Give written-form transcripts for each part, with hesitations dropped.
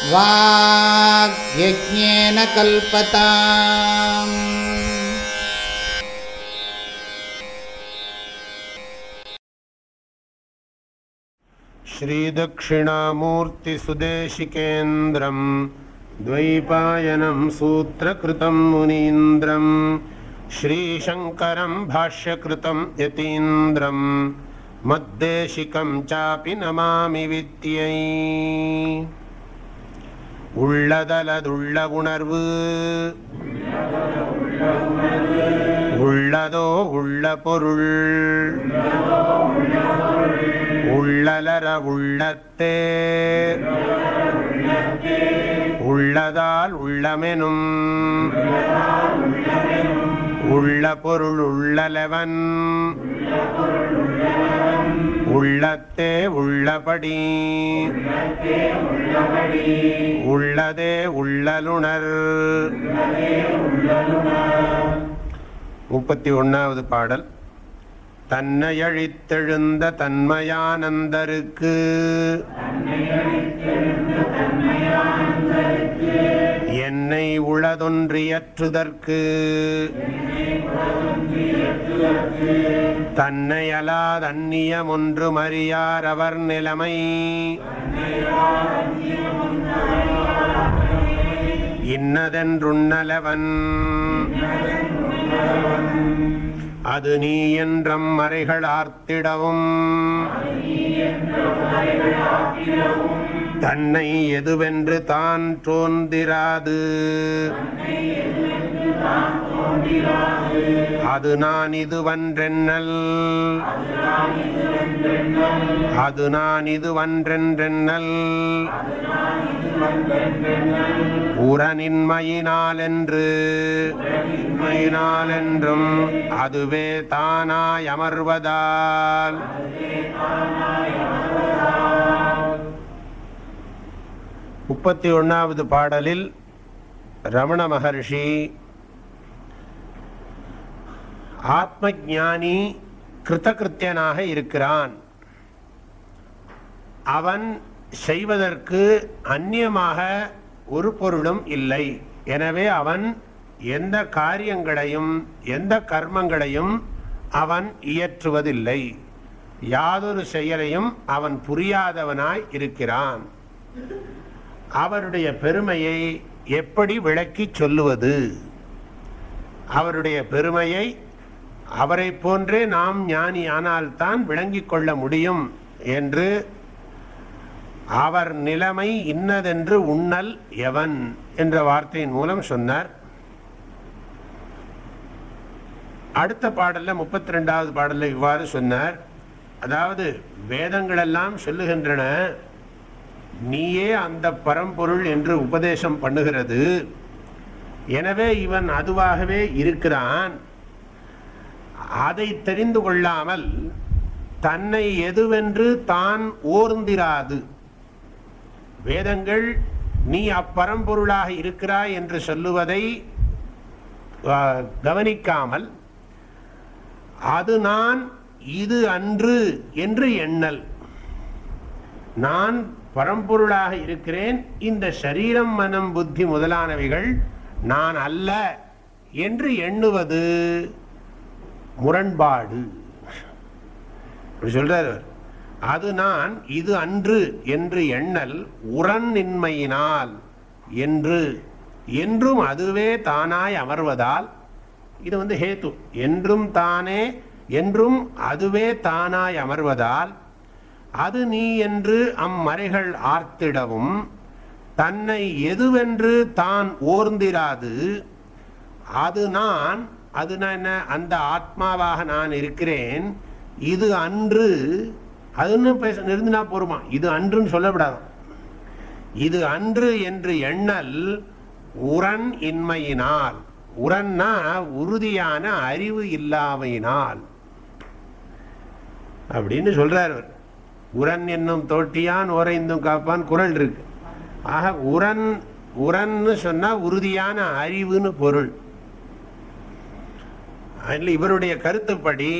வாக்யஜ்ஞேன கல்பதாம். ஸ்ரீதக்ஷிணாமூர்த்தி சுதேசிகேந்திரம் த்வைபாயனம் சூத்ரகிருதம் முனீந்திரம் ஸ்ரீசங்கரம் பாஷ்யகிருதம் யதீந்திரம் மத்தேசிகம் சாபி நமாமி வித்யை. உள்ளதலதுள்ள உணர்வு உள்ளதோ உள்ள பொருள் உள்ளலர உள்ளத்தே உள்ளதால் உள்ளமெனும் உள்ள பொருள் உள்ளலவன் உள்ளத்தே உள்ளபடி உள்ளதே உள்ளலுணர். 31வது பாடல். தன்னையழித்தெழுந்த தன்மயானந்தருக்கு என்னை உளதொன்றியற்றுதற்கு தன்னையலாதன்னியமொன்று மறியார் அவர் நிலைமை இன்னதென்றுண்ணலவன் அது நீ என்றம் மறைகள் ஆர்த்திடவும் தன்னை எதுவென்று தான் தோன்றிராது அது நான் இதுவன்றென்னல் அது நான் இதுவன்றென்றென்னல் உரனின்மையினாலென்று என்றும் அதுவே தானாய் அமர்வதால். முப்பத்தி 31வது பாடலில் ரமண மகர்ஷி ஆத்ம ஞானி கிருத்தகிருத்தியனாக இருக்கிறான். அவன் செய்வதற்கு அந்நியமாக ஒரு பொருளும் இல்லை. எனவே அவன் எந்த காரியங்களையும் எந்த கர்மங்களையும் அவன் இயற்றுவதில்லை. யாதொரு செயலையும் அவன் புரியாதவனாய் இருக்கிறான். அவருடைய பெருமையை எப்படி விளக்கி சொல்லுவது? அவருடைய பெருமையை அவரை போன்றே நாம் ஞானி ஆனால்தான் விளங்கிக் கொள்ள முடியும் என்று அவர் நிலைமை இன்னதென்று உண்ணல் எவன் என்ற வார்த்தையின் மூலம் சொன்னார். அடுத்த பாடல்ல 32வது பாடல்ல இவ்வாறு சொன்னார். அதாவது வேதங்களெல்லாம் சொல்லுகின்றன, நீயே அந்த பரம்பொருள் என்று உபதேசம் பண்ணுகிறது. எனவே இவன் அதுவாகவே இருக்கிறான். அதை தெரிந்து கொள்ளாமல் தன்னை எதுவென்று தான் ஓர்ந்திராது. வேதங்கள் நீ அப்பரம்பொருளாக இருக்கிறாய் என்று சொல்லுவதை கவனிக்காமல் அது நான் இது அன்று என்று எண்ணல். நான் பரம்பொருளாக இருக்கிறேன், இந்த சரீரம் மனம் புத்தி முதலானவைகள் நான் அல்ல என்று எண்ணுவது முரண்பாடு. சொல்றார், அது நான் இது அன்று என்று எண்ணல் உரனின்மையினால் என்று என்றும் அதுவே தானாய் அமர்வதால். இது ஹேத்து. என்றும் தானே என்றும் அதுவே தானாய் அமர்வதால் அது நீ என்று அம்மறைகள் ஆர்த்திடவும் தன்னை எதுவென்று தான் ஓர்ந்திராது. அது நான், அது என்ன, அந்த ஆத்மாவாக நான் இருக்கிறேன். இது அன்று, அதுன்னு நிறுத்தினா போருமா, இது அன்றுன்னு சொல்லப்படாது. இது அன்று என்று எண்ணல் உரன் இன்மையினால். உரன்னா உறுதியான அறிவு இல்லாமையினால் அப்படின்னு சொல்றார். உரன் என்னும் தோட்டியான் ஓரைந்தும் காப்பான் குறள் இருக்கு. ஆக உரன், உரன்னு சொன்னா உறுதியான அறிவுன்னு பொருள். அதில் இவருடைய கருத்துப்படி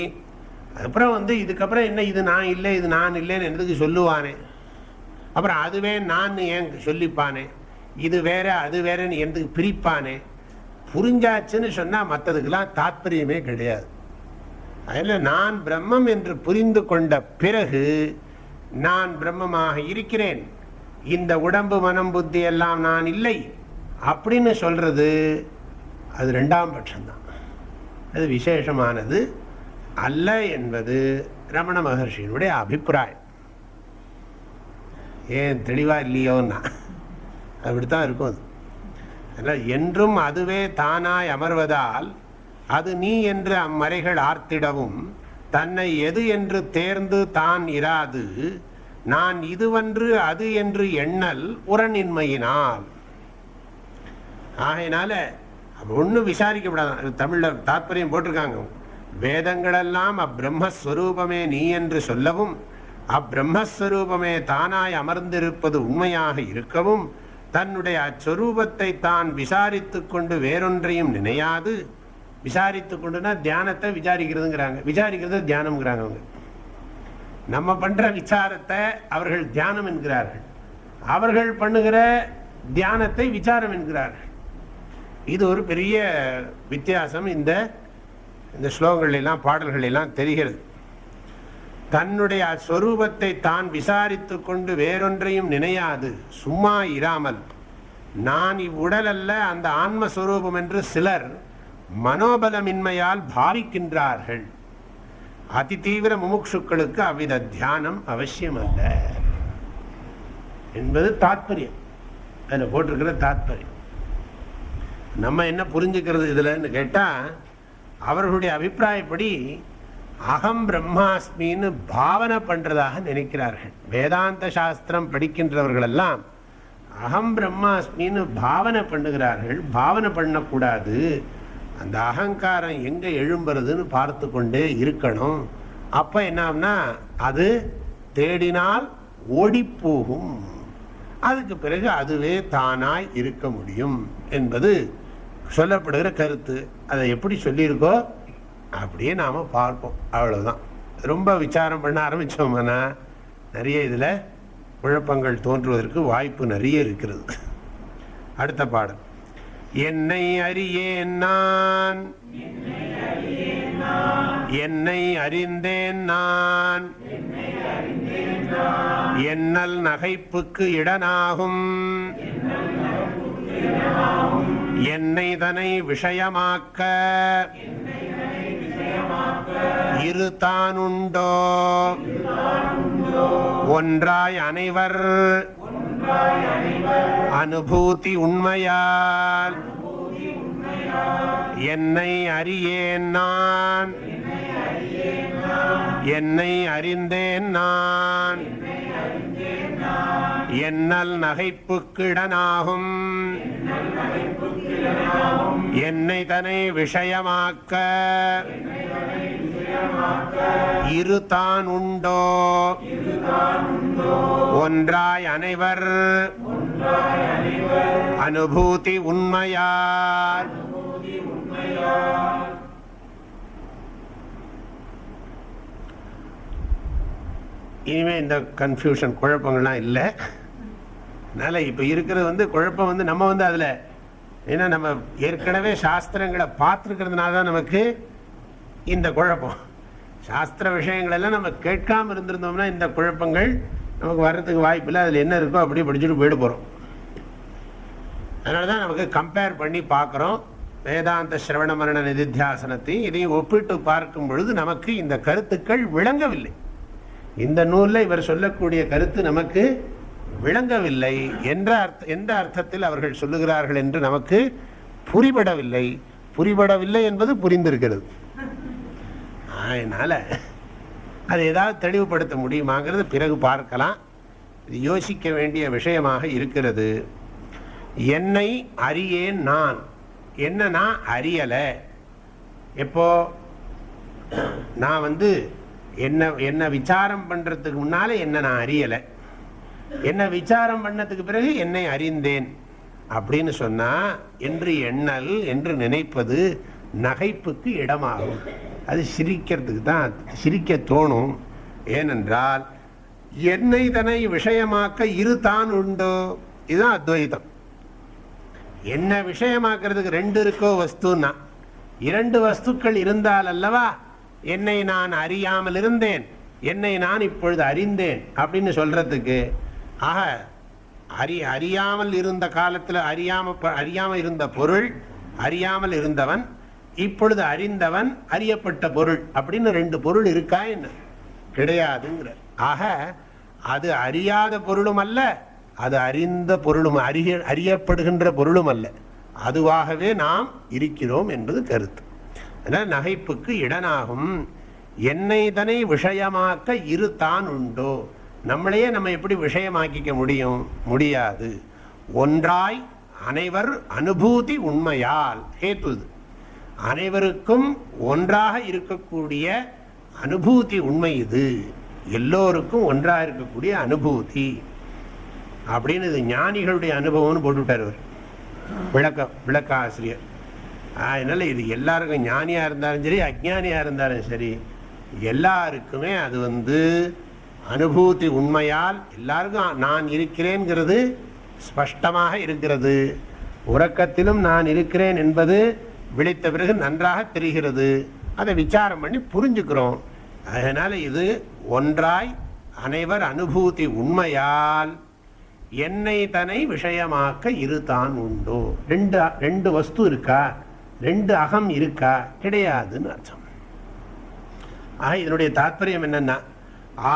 அப்புறம் இதுக்கப்புறம் என்ன, இது நான் இல்லை இது நான் இல்லைன்னு என்னதுக்கு சொல்லுவானே, அப்புறம் அதுவே நான் ஏன் சொல்லிப்பானே, இது வேற அது வேறன்னு எதுக்கு பிரிப்பானே. புரிஞ்சாச்சுன்னு சொன்னால் மற்றதுக்கெல்லாம் தாத்பரியமே கிடையாது. அதில் நான் பிரம்மம் என்று புரிந்து கொண்ட பிறகு நான் பிரம்மமாக இருக்கிறேன், இந்த உடம்பு மனம் புத்தி எல்லாம் நான் இல்லை அப்படின்னு சொல்றது அது ரெண்டாம் பட்சம்தான். அது விசேஷமானது அல்ல என்பது ரமண மகர்ஷியினுடைய அபிப்பிராயம். ஏன் தெளிவா இல்லையோன்னா அப்படித்தான் இருக்கும். அது அதனால் என்றும் அதுவே தானாய் அமர்வதால் அது நீ என்று அம்மறைகள் ஆர்த்திடவும் தன்னை எது என்று தேர்ந்து தான் இராது நான் இதுவன்று அது என்று எண்ணல் உரணின்மையினால். ஆகையினால ஒன்றும் விசாரிக்கப்படாது. தமிழில் தாத்பரியம் போட்டிருக்காங்க, வேதங்களெல்லாம் அப்பிரம்மஸ்வரூபமே நீ என்று சொல்லவும் அப்பிரம்மஸ்வரூபமே தானாய் அமர்ந்திருப்பது உண்மையாக இருக்கவும் தன்னுடைய அச்சொரூபத்தை தான் விசாரித்து கொண்டு வேறொன்றையும் நினையாது. விசாரித்து கொண்டுனா தியானத்தை விசாரிக்கிறதுங்கிறாங்க, விசாரிக்கிறது தியானம்ங்கிறாங்க. அவங்க நம்ம பண்ற விசாரத்தை அவர்கள் தியானம் என்கிறார்கள், அவர்கள் பண்ணுகிற தியானத்தை விசாரம் என்கிறார்கள். இது ஒரு பெரிய வித்தியாசம் இந்த ஸ்லோகங்கள் எல்லாம் பாடல்கள் எல்லாம் தெரிகிறது. தன்னுடைய ஸ்வரூபத்தை தான் விசாரித்து கொண்டு வேறொன்றையும் நினையாது சும்மா இராமல் நான் இவ்வுடல் அல்ல அந்த ஆன்மஸ்வரூபம் என்று சிலர் மனோபலமின்மையால் பாவிக்கின்றார்கள். அதி தீவிர முமுட்சுக்களுக்கு அவ்வித தியானம் அவசியம் அல்ல என்பது தாத்பரியம். அதில் போட்டிருக்கிற தாத்பரியம். நம்ம என்ன புரிஞ்சுக்கிறது இதுலன்னு கேட்டால், அவர்களுடைய அபிப்பிராயப்படி அகம் பிரம்மாஸ்மின்னு பாவனை பண்றதாக நினைக்கிறார்கள். வேதாந்த சாஸ்திரம் படிக்கின்றவர்களெல்லாம் அகம் பிரம்மாஸ்மின்னு பாவனை பண்ணுகிறார்கள். பாவனை பண்ணக்கூடாது, அந்த அகங்காரம் எங்க எழும்புறதுன்னு பார்த்து கொண்டே இருக்கணும். அப்ப என்னன்னா அது தேடினால் ஓடி போகும், அதுக்கு பிறகு அதுவே தானாய் இருக்க முடியும் என்பது சொல்லப்படுகிற கருத்து. அதை எப்படி சொல்லியிருக்கோ அப்படியே நாம பார்ப்போம், அவ்வளவுதான். ரொம்ப விசாரம் பண்ண ஆரம்பிச்சோம்னா நிறைய இதுல குழப்பங்கள் தோன்றுவதற்கு வாய்ப்பு நிறைய இருக்கிறது. அடுத்த பாடல். என்னை அறியேன் நான், என்னை அறிந்தேன் நான், எண்ணல் நகைப்புக்கு இடனாகும், என்னை தனை விஷயமாக்க இரு தானுண்டோ ஒன்றாய் அனைவர் அனுபூதி உண்மையால் என்னை அறியேன் நான், என்னை அறிந்தேன் நான், எண்ணல் நகைப்புக்கு இடனாகும், என்னை தனை விஷயமாக்க இரு தான் உண்டோ ஒன்றாய் அனைவர் அனுபூதி உண்மையார். இனிமே இந்த கன்ஃபியூஷன் குழப்பங்கள்லாம் இல்லை. அதனால இப்ப இருக்கிறது குழப்பம் நம்ம அதுல ஏன்னா நம்ம ஏற்கனவே சாஸ்திரங்களை பார்த்துருக்கிறதுனால தான் நமக்கு இந்த குழப்பம். சாஸ்திர விஷயங்கள் எல்லாம் நம்ம கேட்காம இருந்திருந்தோம்னா இந்த குழப்பங்கள் நமக்கு வர்றதுக்கு வாய்ப்பு இல்லை. அதில் என்ன இருக்கோ அப்படியே படிச்சுட்டு போயிட்டு போகிறோம். அதனால தான் நமக்கு கம்பேர் பண்ணி பார்க்குறோம். வேதாந்த சிரவண மரண நிதித்தியாசனத்தை இதையும் ஒப்பிட்டு பார்க்கும் பொழுது நமக்கு இந்த கருத்துக்கள் விளங்கவில்லை. இந்த நூலில் இவர் சொல்லக்கூடிய கருத்து நமக்கு விளங்கவில்லை எந்த அர்த்தத்தில் அவர்கள் சொல்லுகிறார்கள் என்று நமக்கு புரிபடவில்லை. புரிபடவில்லை என்பது புரிந்திருக்கிறது. அதனால அதை ஏதாவது தெளிவுபடுத்த முடியுமாங்கிறது பிறகு பார்க்கலாம். இது யோசிக்க வேண்டிய விஷயமாக இருக்கிறது. என்னை அறியேன் நான், என்ன நான் அறியலை. எப்போ நான் என்ன விசாரம் பண்றதுக்கு முன்னால என்ன நான் அறியலை, என்ன விசாரம் பண்ணதுக்கு பிறகு என்னை அறிந்தேன் அப்படின்னு சொன்னா என்று எண்ணல் என்று நினைப்பது நகைப்புக்கு இடமாகும். அது சிரிக்கிறதுக்கு தான், சிரிக்க தோணும். ஏனென்றால் என்னை தன்னை விஷயமாக்க இரு தான் உண்டோ, இதுதான் அத்வைதம். என்ன விஷயமாக்குறதுக்கு ரெண்டு இருக்கோ வஸ்துன்னா, இரண்டு வஸ்துக்கள் இருந்தால் அல்லவா என்னை நான் அறியாமல் இருந்தேன், என்னை நான் இப்பொழுது அறிந்தேன் அப்படின்னு சொல்றதுக்கு. ஆக அறியாமல் இருந்த காலத்தில் அறியாமல் இருந்த பொருள், அறியாமல் இருந்தவன், இப்பொழுது அறிந்தவன், அறியப்பட்ட பொருள் அப்படின்னு ரெண்டு பொருள் இருக்கா என்ன? கிடையாதுங்கிற. ஆக அது அறியாத பொருளும் அல்ல, அது அறிந்த பொருளும் அறியப்படுகின்ற பொருளும் அல்ல, அதுவாகவே நாம் இருக்கிறோம் என்பது கருத்து. அதனால் நகைப்புக்கு இடனாகும். என்னை தன்னை விஷயமாக்க இரு தான் உண்டோ, நம்மளையே நம்ம எப்படி விஷயமாக்கிக்க முடியும்? முடியாது. ஒன்றாய் அனைவர் அனுபூதி உண்மையால் ஹேத்துது, அனைவருக்கும் ஒன்றாக இருக்கக்கூடிய அனுபூதி உண்மை இது, எல்லோருக்கும் ஒன்றாக இருக்கக்கூடிய அனுபூதி அப்படின்னு இது ஞானிகளுடைய அனுபவம்னு போட்டுவிட்டார் அவர் விளக்க ஆசிரியர். அதனால இது எல்லாருக்கும், ஞானியா இருந்தாலும் சரி அஜ்ஞானியா இருந்தாலும் சரி, எல்லாருக்குமே அது அனுபூதி உண்மையால் எல்லாருக்கும் நான் இருக்கிறேன்கிறது ஸ்பஷ்டமாக இருக்கிறது. உறக்கத்திலும் நான் இருக்கிறேன் என்பது விழித்த பிறகு நன்றாக தெரிகிறது. அதை விசாரம் பண்ணி புரிஞ்சுக்கிறோம். அதனால இது ஒன்றாய் அனைவர் அனுபூதி உண்மையால் என்னை தன்னை விஷயமாக்க இரு தான் உண்டோ. ரெண்டு வஸ்து இருக்கா, ரெண்டு அகம் இருக்கா? கிடையாதுன்னு அர்த்தம். ஆக இதனுடைய தாற்பயம் என்னன்னா,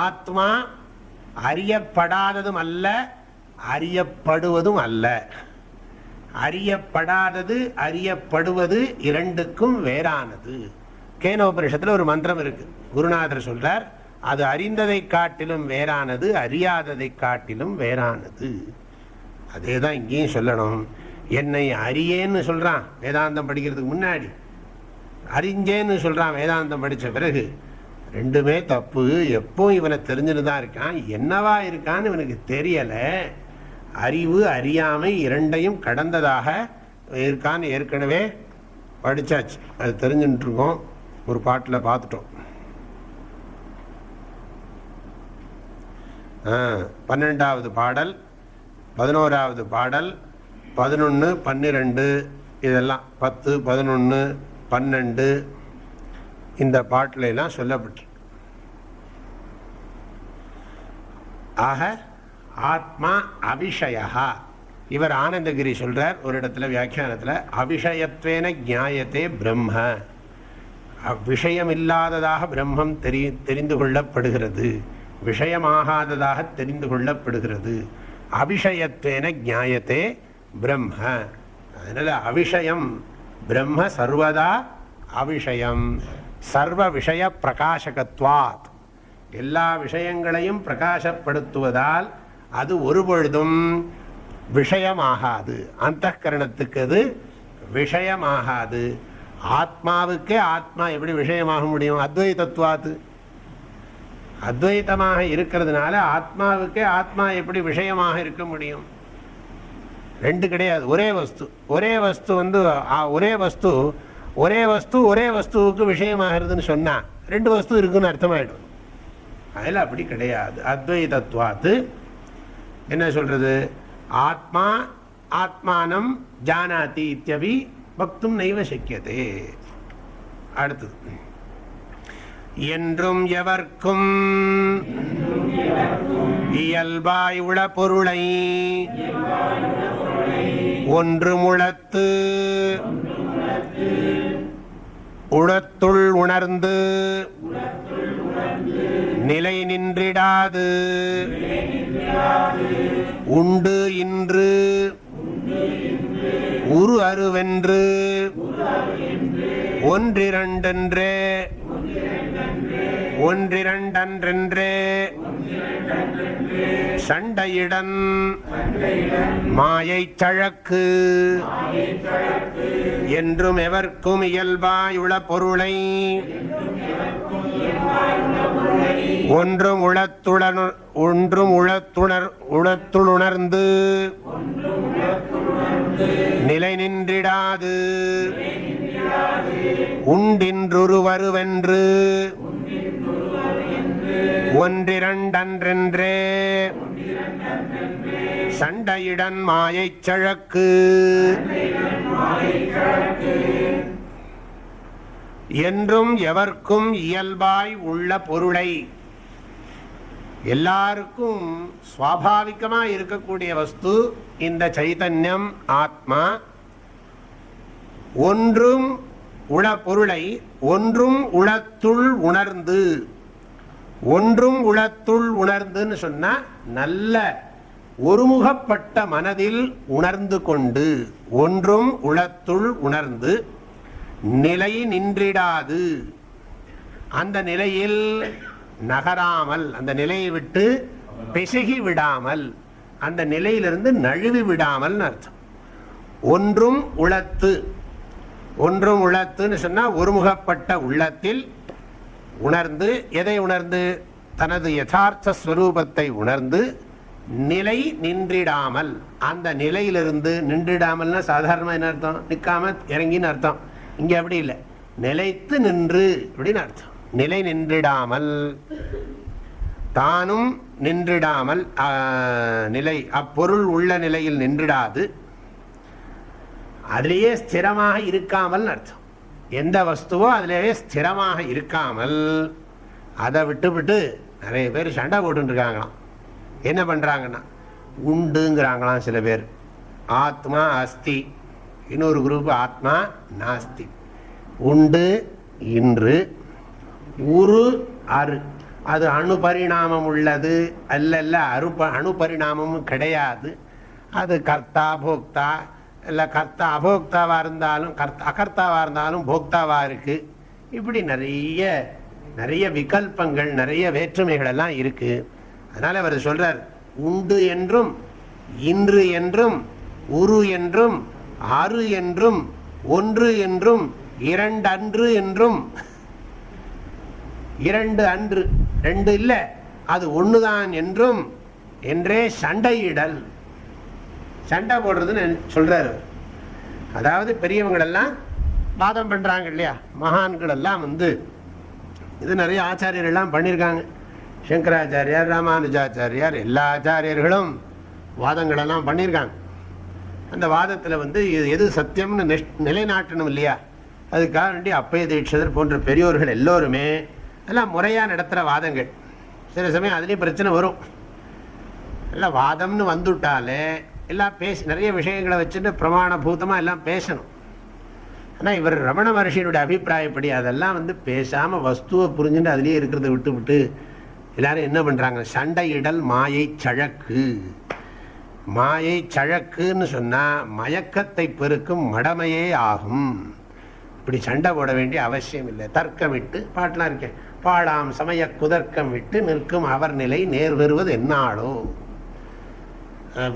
ஆத்மா அறியப்படாததும் அல்ல, அறியப்படுவதும் அல்ல. அறியப்படாதது அறியப்படுவது இரண்டுக்கும் வேறானது. கேனோபனிஷத்துல ஒரு மந்திரம் இருக்கு, குருநாதர் சொல்றார், அது அறிந்ததை காட்டிலும் வேறானது, அறியாததை காட்டிலும் வேறானது. அதே தான் இங்கேயும் சொல்லணும். என்னை அறியேன்னு சொல்றான் வேதாந்தம் படிக்கிறதுக்கு முன்னாடி, அறிஞ்சேன்னு சொல்றான் வேதாந்தம் படித்த பிறகு. ரெண்டுமே தப்பு. எப்போ இவனை தெரிஞ்சுன்னு தான் இருக்கான், என்னவா இருக்கான்னு இவனுக்கு தெரியல. அறிவு அறியாமை இரண்டையும் கடந்ததாக இருக்கான்னு ஏற்கனவே படிச்சாச்சு, அது தெரிஞ்சுட்டு இருக்கோம். ஒரு பாட்டில் பார்த்துட்டோம். 12வது பாடல், 11வது பாடல், 11, 12 இதெல்லாம் 10, 11, 12 இந்த பாட்டில எல்லாம் சொல்லப்பட்டு. ஆக ஆத்மா அவிஷயா. இவர் ஆனந்தகிரி சொல்றார் ஒரு இடத்துல வியாக்கியானத்தில், அவிஷயத்வேன ஞாயத்தே பிரம்ம. விஷயம் இல்லாததாக பிரம்மம் தெரிந்து கொள்ளப்படுகிறது, விஷயமாகாததாக தெரிந்து கொள்ளப்படுகிறது. அவிஷயத்வேன ஞாயத்தே பிரம்ம. அதனால அவிஷயம் பிரம்ம சர்வதா அவிஷயம், சர்வ விஷய பிரகாசகத்வாத். எல்லா விஷயங்களையும் பிரகாசப்படுத்துவதால் அது ஒருபொழுதும் விஷயமாகாது, அந்தःகரணத்துக்கு அது விஷயமாகாது. ஆத்மாவுக்கே ஆத்மா எப்படி விஷயமாக முடியும்? அத்வைதத்வாத்து, அத்வைத்தமாக இருக்கிறதுனால ஆத்மாவுக்கே ஆத்மா எப்படி விஷயமாக இருக்க முடியும்? ரெண்டு கிடையாது, ஒரே வஸ்து. ஒரே வஸ்து ஒரே வஸ்துவுக்கு விஷயமாகிறதுன்னு சொன்னா ரெண்டு வஸ்து இருக்குன்னு அர்த்தமாயிடும். அதில் அப்படி கிடையாது. அத்வைதத்வாத்து என்ன சொல்றது? ஆத்மா ஆத்மானம் ஜானாதி இத்யபி வக்தும் நைவ சக்கியதே. அடுத்தது, என்றும் எவர்க்கும் இயல்பாய் உள பொருளை ஒன்று முழத்து உளத்துள் உணர்ந்து நிலை நின்றிடாது உண்டு இன்று உரு அருவென்று ஒன்றிரண்டென்றே ஒன்றிரண்டன்றென்றே சண்டையிடன் மாயை சழக்கு என்றும் எவர்க்கும் இயல்பாயுள பொருளை ஒன்றும் உளத்துளுணர்ந்து நிலை நின்றிடாது உண்டின்றுருவருவென்று ஒன்றிரண்டன்றென்றே சண்டையிடன் மாயைச் சழக்கு என்றும் எவர்க்கும் இயல்பாய் உள்ள பொருளை, எல்லாருக்கும் சுவாபாவிகமா இருக்கக்கூடிய வஸ்து இந்த சைதன்யம் ஆத்மா. ஒன்றும் உள பொருளை ஒன்றும் உளத்துள் உணர்ந்து, ஒன்றும் உளத்துள் உணர்ந்துன்னு சொன்னா நல்ல ஒருமுகப்பட்ட மனதில் உணர்ந்து கொண்டு, ஒன்றும் உளத்துள் உணர்ந்து நிலை நின்றிடாது, அந்த நிலையில் நகராமல், அந்த நிலையை விட்டு பிசகி விடாமல், அந்த நிலையிலிருந்து நழுவி விடாமல் அர்த்தம். ஒன்றும் உளத்து, ஒன்றும் உளத்துன்னு சொன்னா ஒருமுகப்பட்ட உள்ளத்தில் உணர்ந்து, எதை உணர்ந்து? தனது யதார்த்த ஸ்வரூபத்தை உணர்ந்து நிலை நின்றிடாமல், அந்த நிலையிலிருந்து, நின்றிடாமல்னா சாதாரணமாக என்ன அர்த்தம்? நிற்காம இறங்கின்னு அர்த்தம். இங்கே அப்படி இல்லை, நிலைத்து நின்று அப்படின்னு அர்த்தம். நிலை நின்றிடாமல், தானும் நின்றிடாமல், நிலை அப்பொருள் உள்ள நிலையில் நின்றிடாது, அதிலேயே ஸ்திரமாக இருக்காமல் அர்த்தம். எந்த வஸ்துவோ அதிலேயே ஸ்திரமாக இருக்காமல் அதை விட்டு விட்டு நிறைய பேர் சண்டை போட்டுருக்காங்களாம். என்ன பண்ணுறாங்கன்னா உண்டுங்கிறாங்களாம் சில பேர். ஆத்மா அஸ்தி, இன்னொரு குரூப் ஆத்மா நாஸ்தி. உண்டு இன்று, உரு அரு, அது அணுபரிணாமம் உள்ளது அல்ல, அணுபரிணாமமும் கிடையாது. அது கர்த்தா போக்தா, இல்லை கர்த்தா அபோக்தாவாக இருந்தாலும் அகர்த்தாவாக இருந்தாலும் போக்தாவாக இருக்குது. இப்படி நிறைய விகல்பங்கள், நிறைய வேற்றுமைகள் எல்லாம் இருக்குது. அதனால் அவர் சொல்கிறார், உண்டு என்றும் இன்று என்றும் உரு என்றும் அரு என்றும் ஒன்று என்றும் இரண்டன்று என்றும், இரண்டு அன்று, ரெண்டு இல்லை அது ஒண்ணுதான் என்றும் என்றே சண்டையிடல், சண்டை போடுறதுன்னு சொல்றாரு. அதாவது பெரியவங்களெல்லாம் வாதம் பண்றாங்க இல்லையா, மகான்கள் எல்லாம் இது நிறைய ஆச்சாரியர்கள்லாம் பண்ணியிருக்காங்க. சங்கராச்சாரியார், ராமானுஜாச்சாரியார், எல்லா ஆச்சாரியர்களும் வாதங்களெல்லாம் பண்ணியிருக்காங்க. அந்த வாதத்தில் எது சத்தியம்னு நிலைநாட்டணும் இல்லையா, அதுக்காக வேண்டி அப்பய தீட்சிதர் போன்ற பெரியோர்கள் எல்லோருமே எல்லாம் முறையாக நடத்துகிற வாதங்கள். சில சமயம் அதுலேயும் பிரச்சனை வரும். எல்லாம் வாதம்னு வந்துவிட்டாலே எல்லாம் நிறைய விஷயங்களை வச்சுட்டு பிரமாணபூதமாக எல்லாம் பேசணும். ஆனால் இவர் ரமண மகர்ஷியினுடைய அபிப்பிராயப்படி அதெல்லாம் பேசாமல் வஸ்துவை புரிஞ்சுட்டு அதுலேயே இருக்கிறத விட்டு விட்டு எல்லாரும் என்ன பண்ணுறாங்க, சண்டையிடல் மாயை சழக்கு. மாயை சழக்குன்னு சொன்னால் மயக்கத்தை பெருக்கும் மடமையே ஆகும். இப்படி சண்டை போட வேண்டிய அவசியம் இல்லை. தர்க்கம் விட்டு பாட்டெலாம் இருக்கேன், பாடாம் சமய குதர்க்கம் விட்டு நிற்கும் அவர் நிலை நேர் பெறுவது என்னாலோ,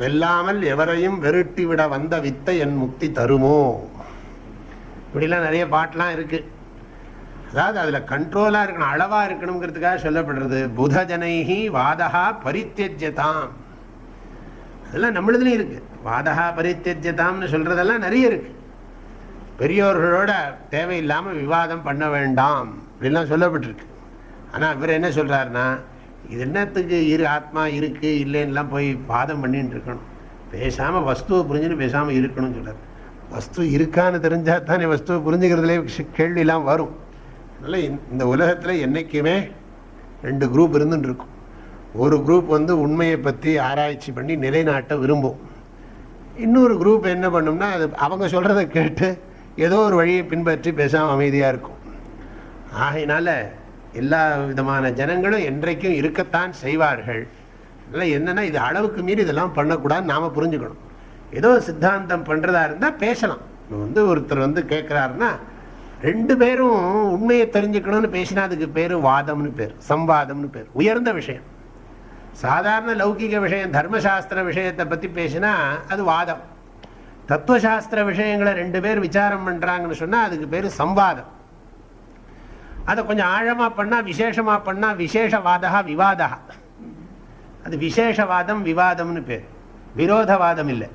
வெல்லாமல் எவரையும் வெருட்டி விட வந்த வித்தை என் முக்தி தருமோ, இப்படிலாம் நிறைய பாட்டெலாம் இருக்கு. அதாவது அதில் கண்ட்ரோலாக இருக்கணும், அளவாக இருக்கணுங்கிறதுக்காக சொல்லப்படுறது. புதஜனைஹி வாதகா பரித்தியஜ்யதாம், அதெல்லாம் நம்மளதுலேயும் இருக்கு. வாதகா பரித்தியஜ்யதாம்னு சொல்றதெல்லாம் நிறைய இருக்கு. பெரியோர்களோட தேவையில்லாமல் விவாதம் பண்ண வேண்டாம் அப்படிலாம் சொல்லப்பட்டிருக்கு. ஆனால் இவர் என்ன சொல்றாருன்னா, இது என்னத்துக்கு ஆத்மா இருக்கு இல்லைன்னெலாம் போய் வாதம் பண்ணிட்டு இருக்கணும், பேசாமல் வஸ்துவை புரிஞ்சுன்னு பேசாமல் இருக்கணும்னு சொல்றாரு. வஸ்து இருக்கான்னு தெரிஞ்சா தானே வஸ்துவை புரிஞ்சுக்கிறதுலே கேள்வியெல்லாம் வரும். அதனால் இந்த உலகத்தில் என்றைக்குமே ரெண்டு குரூப் இருந்துட்டு இருக்கும். ஒரு குரூப் உண்மையை பற்றி ஆராய்ச்சி பண்ணி நிலைநாட்ட விரும்பும். இன்னொரு குரூப் என்ன பண்ணும்னா, அது அவங்க சொல்கிறத கேட்டு ஏதோ ஒரு வழியை பின்பற்றி பேசாமல் அமைதியாக இருக்கும். ஆகையினால எல்லா விதமான ஜனங்களும் என்றைக்கும் இருக்கத்தான் செய்வார்கள். அதனால் என்னென்னா, இது அளவுக்கு மீறி இதெல்லாம் பண்ணக்கூடாதுன்னு நாம் புரிஞ்சுக்கணும். ஏதோ சித்தாந்தம் பண்ணுறதா இருந்தால் பேசலாம். ஒருத்தர் கேட்குறாருன்னா ரெண்டு பேரும் உண்மையை தெரிஞ்சுக்கணும்னு பேசினா அதுக்கு பேர் வாதம்னு பேர், சம்வாதம்னு பேர். உயர்ந்த விஷயம். சாதாரண லௌகிக விஷயம், தர்மசாஸ்திர விஷயத்தை பற்றி பேசினா அது வாதம். தத்துவசாஸ்திர விஷயங்களை ரெண்டு பேர் விசாரம் பண்ணுறாங்கன்னு சொன்னால் அதுக்கு பேர் சம்வாதம். அதை கொஞ்சம் ஆழமாக பண்ணால், விசேஷமாக பண்ணால் விசேஷவாதா விவாதா. அது விசேஷவாதம் விவாதம்னு பேர், விரோதவாதம் இல்லை.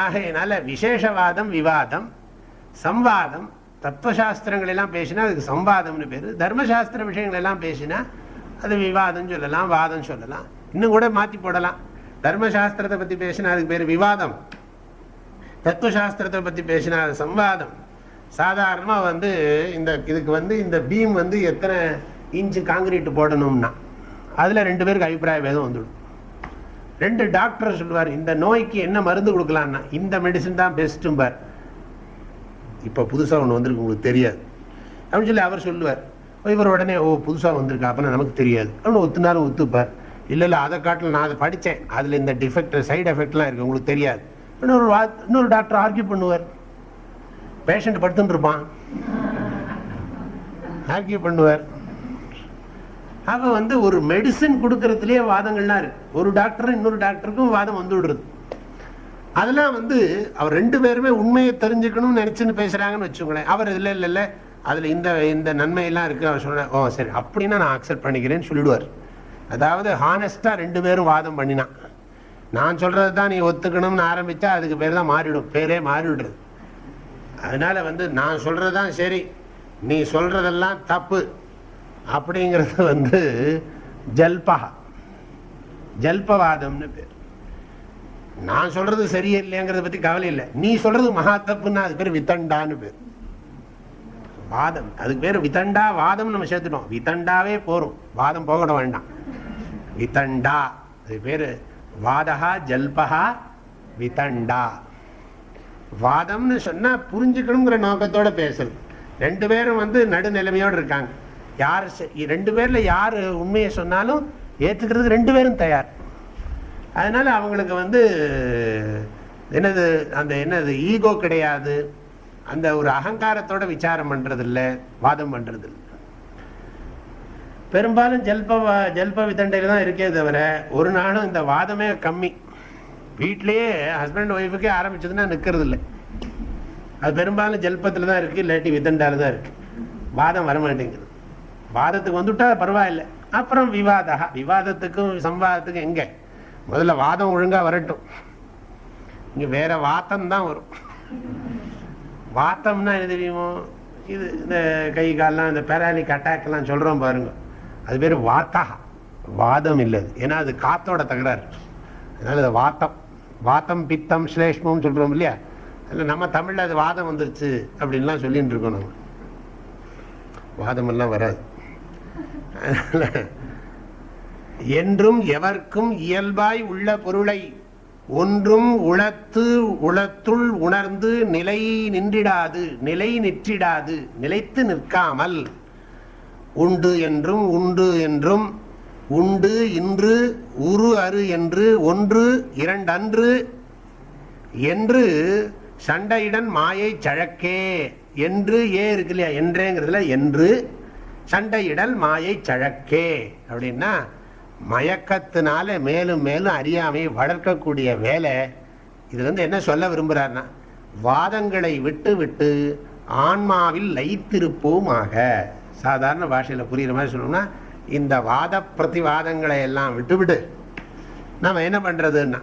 ஆகையினால விசேஷவாதம் விவாதம், சம்வாதம். தத்துவசாஸ்திரங்கள் எல்லாம் பேசினா அதுக்கு சம்வாதம்னு பேர். தர்மசாஸ்திர விஷயங்கள் எல்லாம் பேசினா அது விவாதம் சொல்லலாம், வாதம் சொல்லலாம், இன்னும் கூட மாற்றி போடலாம். தர்மசாஸ்திரத்தை பற்றி பேசினா அதுக்கு பேர் விவாதம், தத்துவசாஸ்திரத்தை பற்றி பேசினா அது சம்வாதம். சாதாரணமாக இதுக்கு இந்த பீம் எத்தனை இன்ச்சு காங்கிரீட் போடணும்னா அதில் 2 பேருக்கு அபிப்பிராய வேதம் வந்துடும். 2 டாக்டர் சொல்லுவார், இந்த நோய்க்கு என்ன மருந்து கொடுக்கலான்னா இந்த மெடிசன் தான் பெஸ்ட்டும்பார். இப்போ புதுசாக ஒன்று வந்திருக்கு உங்களுக்கு தெரியாது அப்படின்னு சொல்லி அவர் சொல்லுவார். இவர் உடனே புதுசாக வந்திருக்கா அப்படின்னா நமக்கு தெரியாது அப்படின்னு ஒத்துனாலும் ஒத்துப்பார். இல்லை அதை காட்டில் நான் அதை படித்தேன், அதில் இந்த டிஃபெக்ட் சைடு எஃபெக்ட்லாம் இருக்குது உங்களுக்கு தெரியாது. இன்னொரு டாக்டர் ஆர்கியூ பண்ணுவார். பேஷண்ட் படுத்துன்னு இருப்பான், ஆர்கியூ பண்ணுவார். அவ ஒரு மெடிசின் கொடுக்கறதுலேயே வாதங்கள்லாம் இருக்கு. ஒரு டாக்டரும் இன்னொரு டாக்டருக்கும் வாதம் விடுறது. அதெல்லாம் அவர் 2 பேருமே உண்மையை தெரிஞ்சுக்கணும்னு நினைச்சுன்னு பேசுறாங்கன்னு வச்சுக்கோங்களேன். அவர் இல்லை அதில் இந்த நன்மையெல்லாம் இருக்கு. அவர் சொன்ன சரி அப்படின்னா நான் அக்செப்ட் பண்ணிக்கிறேன்னு சொல்லிடுவார். அதாவது ஹானஸ்டா 2 பேரும் வாதம் பண்ணினான். நான் சொல்றது தான் நீ ஒத்துக்கணும்னு ஆரம்பிச்சா அதுக்கு பேர் தான் மாறிடும், பேரே மாறிவிடுறது. அதனால நான் சொல்றதுதான் சரி, நீ சொல்றதெல்லாம் தப்பு அப்படிங்கிறது ஜல்பவாதம்னு பேர். நான் சொல்றது சரியில்லைங்கிறத பத்தி கவலை இல்லை, நீ சொல்றது மகா தப்புன்னா அது பேர் வித்தண்டான்னு பேர். வாதம் அதுக்கு பேர் வித்தண்டா. வாதம் நம்ம சேர்த்துட்டோம், வித்தண்டாவே போறோம், வாதம் போகட வேண்டாம். வித்தண்டா அது பேரு வாதஹா ஜல்பஹா வித்தண்டா. வாதம்னு சொன்னா புரிஞ்சுக்கணுங்கிற நோக்கத்தோட பேசுறது. 2 பேரும் நடுநிலைமையோடு இருக்காங்க. யார் 2 பேர்ல யார் உண்மையை சொன்னாலும் ஏத்துக்கிறதுக்கு 2 பேரும் தயார். அதனால அவங்களுக்கு என்னது ஈகோ கிடையாது, அந்த ஒரு அகங்காரத்தோட விசாரம் பண்றது இல்லை, வாதம் பண்றது இல்லை. பெரும்பாலும் ஜல்ப வித்தண்டையில தான் இருக்கே தவிர ஒரு நாளும் இந்த வாதமே கம்மி. வீட்லயே ஹஸ்பண்ட் ஒய்ஃபுக்கே ஆரம்பிச்சதுன்னா நிற்கிறது இல்லை. அது பெரும்பாலும் ஜல்பத்தில் தான் இருக்கு, இல்லாட்டி வித்தண்டால தான் இருக்கு. வாதம் வரமாட்டேங்குது. வாதத்துக்கு வந்துட்டா பரவாயில்லை. அப்புறம் விவாதத்துக்கும் சம்வாதத்துக்கும் எங்க முதல்ல வாதம் ஒழுங்கா வரட்டும். இங்க வேற வாத்தம் தான் வரும். வாத்தம்னா என்ன தெரியுமோ, இது இந்த கை கால்லாம் இந்த பேராலிக் அட்டாக் எல்லாம் சொல்றோம் பாருங்க, அது பேர் வாத்தா, வாதம் இல்லை. ஏன்னா அது காத்தோட தகராறு. அதனால அது வாத்தம். வாத்தம் பித்தம் ஸ்லேஷ்மம் சொல்றோம் இல்லையா, அதில் நம்ம தமிழ்ல அது வாதம் வந்துருச்சு அப்படின்லாம் சொல்லிட்டு இருக்கோம். நம்ம வாதம் எல்லாம் வராது. என்றும் எவர்க்கும் இயல்பாய் உள்ள பொருளை ஒன்றும் உளத்துள் உணர்ந்து நிலை நின்றிடாது, நிலை நிற்றிடாது, நிலைத்து நிற்காமல் உண்டு என்றும் உண்டு இன்று உரு அரு என்று ஒன்று இரண்டன்று என்று சண்டையுடன் மாயை சழக்கே என்று இருக்கு இல்லையா, என்றேங்கிறதுல என்று சண்டையிடல் மாயை சழக்கே அப்படின்னா மயக்கத்தினால மேலும் மேலும் அறியாமையை வளர்க்கக்கூடிய வேலை. இதுல என்ன சொல்ல விரும்புறாருன்னா, வாதங்களை விட்டு விட்டு ஆன்மாவில் லயித்திருப்போமாக. சாதாரண பாஷையில புரியுற மாதிரி சொல்லணும்னா, இந்த வாத பிரதிவாதங்களை எல்லாம் விட்டுவிட்டு நம்ம என்ன பண்றதுன்னா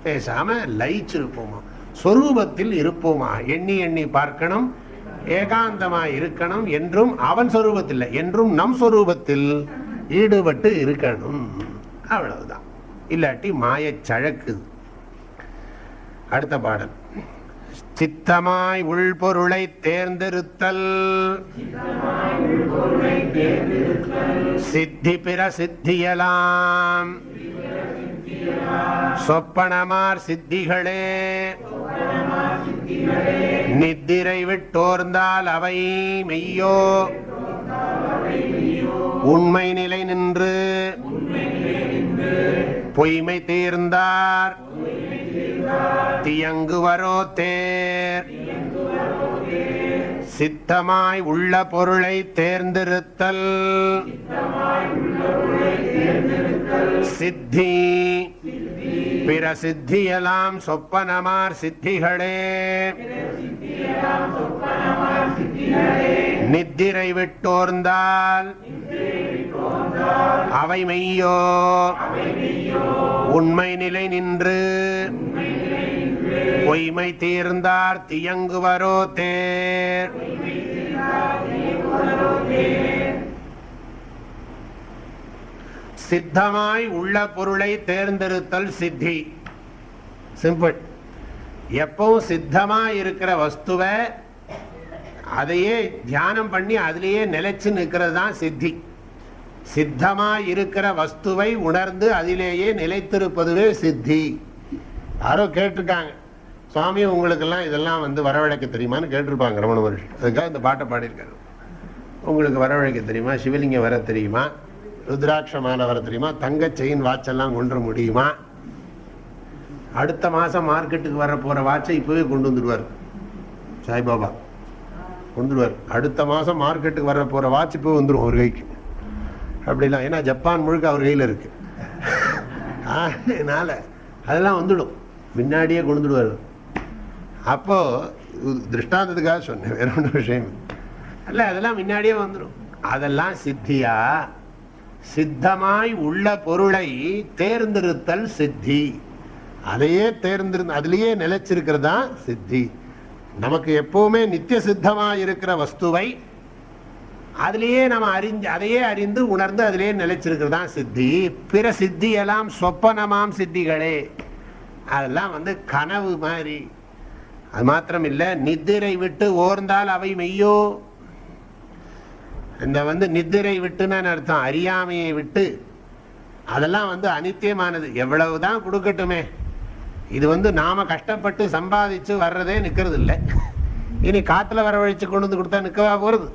பேசாம லயிச்சிருப்போமா, சொரூபத்தில் இருப்போமா, எண்ணி எண்ணி பார்க்கணும், ஏகாந்தமா இருக்கணும், என்றும் அவன் சொரூபத்தில் என்றும் நம் சொரூபத்தில் ஈடுபட்டு இருக்கணும். அவ்வளவுதான். இல்லாட்டி மாய சழக்குது. அடுத்த பாடல். சித்தமாய் உள்பொருளை தேர்ந்தெடுத்தல் சித்தி பிற சித்தியலாம் சொப்பனமார் சித்திகளே நித்திரை விட்டோர்ந்தால் அவை மெய்யோ உண்மை நிலை நின்று பொய்மை தீர்ந்தார் தியங்குவரோ தேர். சித்தமாய் உள்ள பொருளை தேர்ந்தெடுத்தல் சித்தி பிற சித்தியலாம் சொப்பனமார் சித்திகளே நித்திரை விட்டோர்ந்தால் அவை மெய்யோ உண்மை நிலை நின்று பொய்மை தீர்ந்தார் தியங்குவரோ தேர். சித்தமாய் உள்ள பொருளை தேர்ந்தெடுத்தல் சித்தி. சிம்பிள். எப்பவும் சித்தமாய் இருக்கிற வஸ்துவை அதையே தியானம் பண்ணி அதிலேயே நிலைச்சு நிற்கிறது தான் சித்தி. சித்தமாய் இருக்கிற வஸ்துவை உணர்ந்து அதிலேயே நிலைத்திருப்பதுவே சித்தி. யாரோ கேட்டிருக்காங்க, சுவாமி உங்களுக்கெல்லாம் இதெல்லாம் வரவழைக்க தெரியுமான்னு கேட்டிருப்பாங்க ரமண மகர்ஷி. அதுக்காக இந்த பாட்டை பாடியிருக்காரு. உங்களுக்கு வரவழைக்க தெரியுமா? சிவலிங்கம் வர தெரியுமா? ருத்ராட்ச மாலை வர தெரியுமா? தங்க செயின் வாட்செல்லாம் கொண்டு முடியுமா? அடுத்த மாதம் மார்க்கெட்டுக்கு வர போகிற வாட்சை இப்போவே கொண்டு வந்துடுவார் சாய்பாபா. கொண்டுடுவார். அடுத்த மாதம் மார்க்கெட்டுக்கு வர போகிற வாட்ச் இப்போ வந்துடும் ஒரு கைக்கு. அப்படிலாம் ஏன்னா ஜப்பான் முழுக்க அவர் கையில் இருக்கு. அதனால அதெல்லாம் வந்துடும், முன்னாடியே கொண்டுடுவார். அப்போ திருஷ்டாந்தத்துக்காக சொன்னேன், வேற ஒன்றும் விஷயம் அல்ல. அதெல்லாம் முன்னாடியே வந்துடும். அதெல்லாம் சித்தியா? சித்தமாய் உள்ள பொருளை தேர்ந்தெடுத்தல் சித்தி. அதையே தேர்ந்திருந்து அதிலேயே நிலைச்சிருக்கிறதா சித்தி. நமக்கு எப்பவுமே நித்திய சித்தமாக இருக்கிற வஸ்துவை அதிலேயே நம்ம அதையே அறிந்து உணர்ந்து அதிலேயே நிலைச்சிருக்கிறதா சித்தி. பிற சித்தி எல்லாம் சொப்பனமாம் சித்திகளே. அதெல்லாம் கனவு மாதிரி. அது மாத்திரம் இல்லை, நித்திரை விட்டு ஓர்ந்தால் அவை மெய்யோ. இந்த நித்திரை விட்டுன்னு அர்த்தம் அறியாமையை விட்டு. அதெல்லாம் அனித்தியமானது. எவ்வளவுதான் கொடுக்கட்டுமே, இது நாம கஷ்டப்பட்டு சம்பாதிச்சு வர்றதே நிற்கிறது இல்லை. இனி காத்துல வரவழைச்சு கொண்டு வந்து கொடுத்தா நிற்கவா போறது?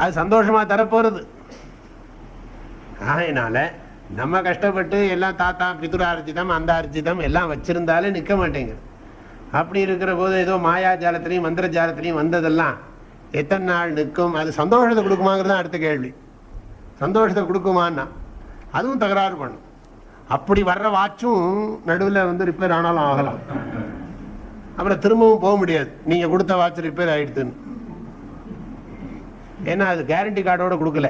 அது சந்தோஷமா தரப்போறது. அதனால நம்ம கஷ்டப்பட்டு எல்லாம் தாத்தா பிதுர அர்ஜிதம் அந்த அர்ஜிதம் எல்லாம் வச்சிருந்தாலே நிற்க மாட்டேங்குது. அப்படி இருக்கிற போது ஏதோ மாயா ஜாலத்திலையும் மந்திர ஜாலத்திலையும் வந்ததெல்லாம் எத்தனை நாள் நிற்கும்? அது சந்தோஷத்தை கொடுக்குமாங்கிறது அடுத்த கேள்வி. சந்தோஷத்தை கொடுக்குமான்னா அதுவும் தகராறு பண்ணும். அப்படி வர்ற வாட்சும் நடுவில் ரிப்பேர் ஆனாலும் ஆகலாம். அப்புறம் திரும்பவும் போக முடியாது, நீங்க கொடுத்த வாட்ச் ரிப்பேர் ஆயிடுதுன்னு. ஏன்னா அது கேரண்டி கார்டோட கொடுக்கல.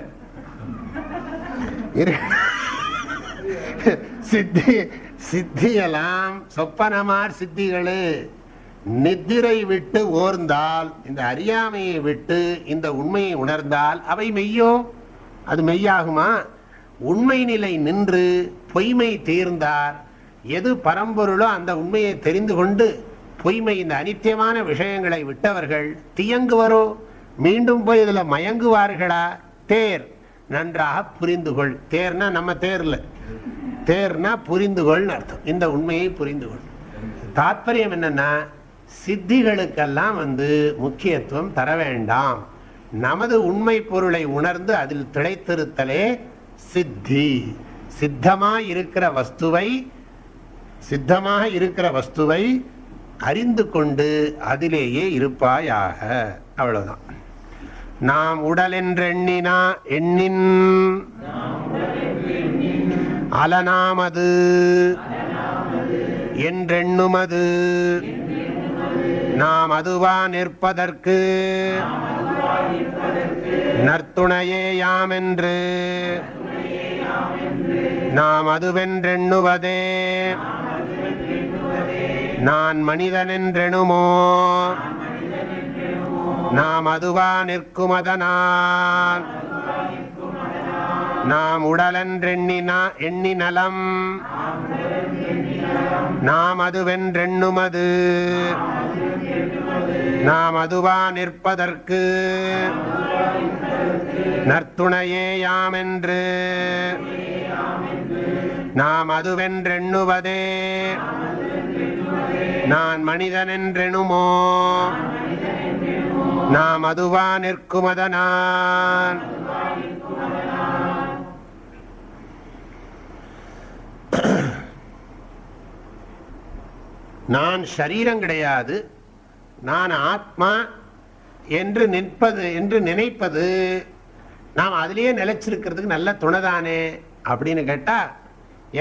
சித்தியெல்லாம் சொப்பனமார் சித்திகளே. நித்திரை விட்டு ஓர்ந்தால், இந்த அறியாமையை விட்டு இந்த உண்மையை உணர்ந்தால் அவை மெய்யோ? அது மெய்யாகுமா? உண்மை நிலை நின்று பொய்மை தீர்ந்தார். எது பரம்பொருளோ அந்த உண்மையை தெரிந்து கொண்டு பொய்மை இந்த அனித்தியமான விஷயங்களை விட்டவர்கள் தியங்குவரோ? மீண்டும் போய் இதில் மயங்குவார்களா? தேர் நன்றாக புரிந்துகொள். தேர்னா நம்ம தேர்ல, தேர்னா புரிந்துகொள்னு அர்த்தம். இந்த உண்மையை புரிந்துகொள். தாத்பரியம் என்னன்னா, சித்திகளுக்கெல்லாம் முக்கியத்துவம் தர வேண்டாம். நமது உண்மை பொருளை உணர்ந்து அதில் திளைத்திருத்தலே சித்தி. சித்தமாக இருக்கிற வஸ்துவை அறிந்து கொண்டு அதிலேயே இருப்பாயாக. அவ்வளவுதான். நாம் உடல் என்றெண்ணினா எண்ணின் அலனாமது என்றெண்ணுமது நாம் அதுவா நிற்பதற்கு நற்துணையே யாமென்று நாம் அதுவென்றெண்ணுவதே நான் மனிதனென்றெணுமோ நாம் அதுவா நிற்குமதனால் நாம் உடலென்றெண்ணி நலம் நாம் அதுவென்றெண்ணுமது நாம் அதுவா நிற்பதற்கு நற்துணையே யாமென்று நாம் அதுவென்றெண்ணுவதே நான் மனிதனென்றெணுமோ நாம் அதுவா நிற்குமதனான். நான் சரீரம் கிடையாது, நான் ஆத்மா என்று நினைப்பது நாம் அதிலேயே நிலைச்சிருக்கிறதுக்கு நல்ல துணைதானே அப்படின்னு கேட்டா,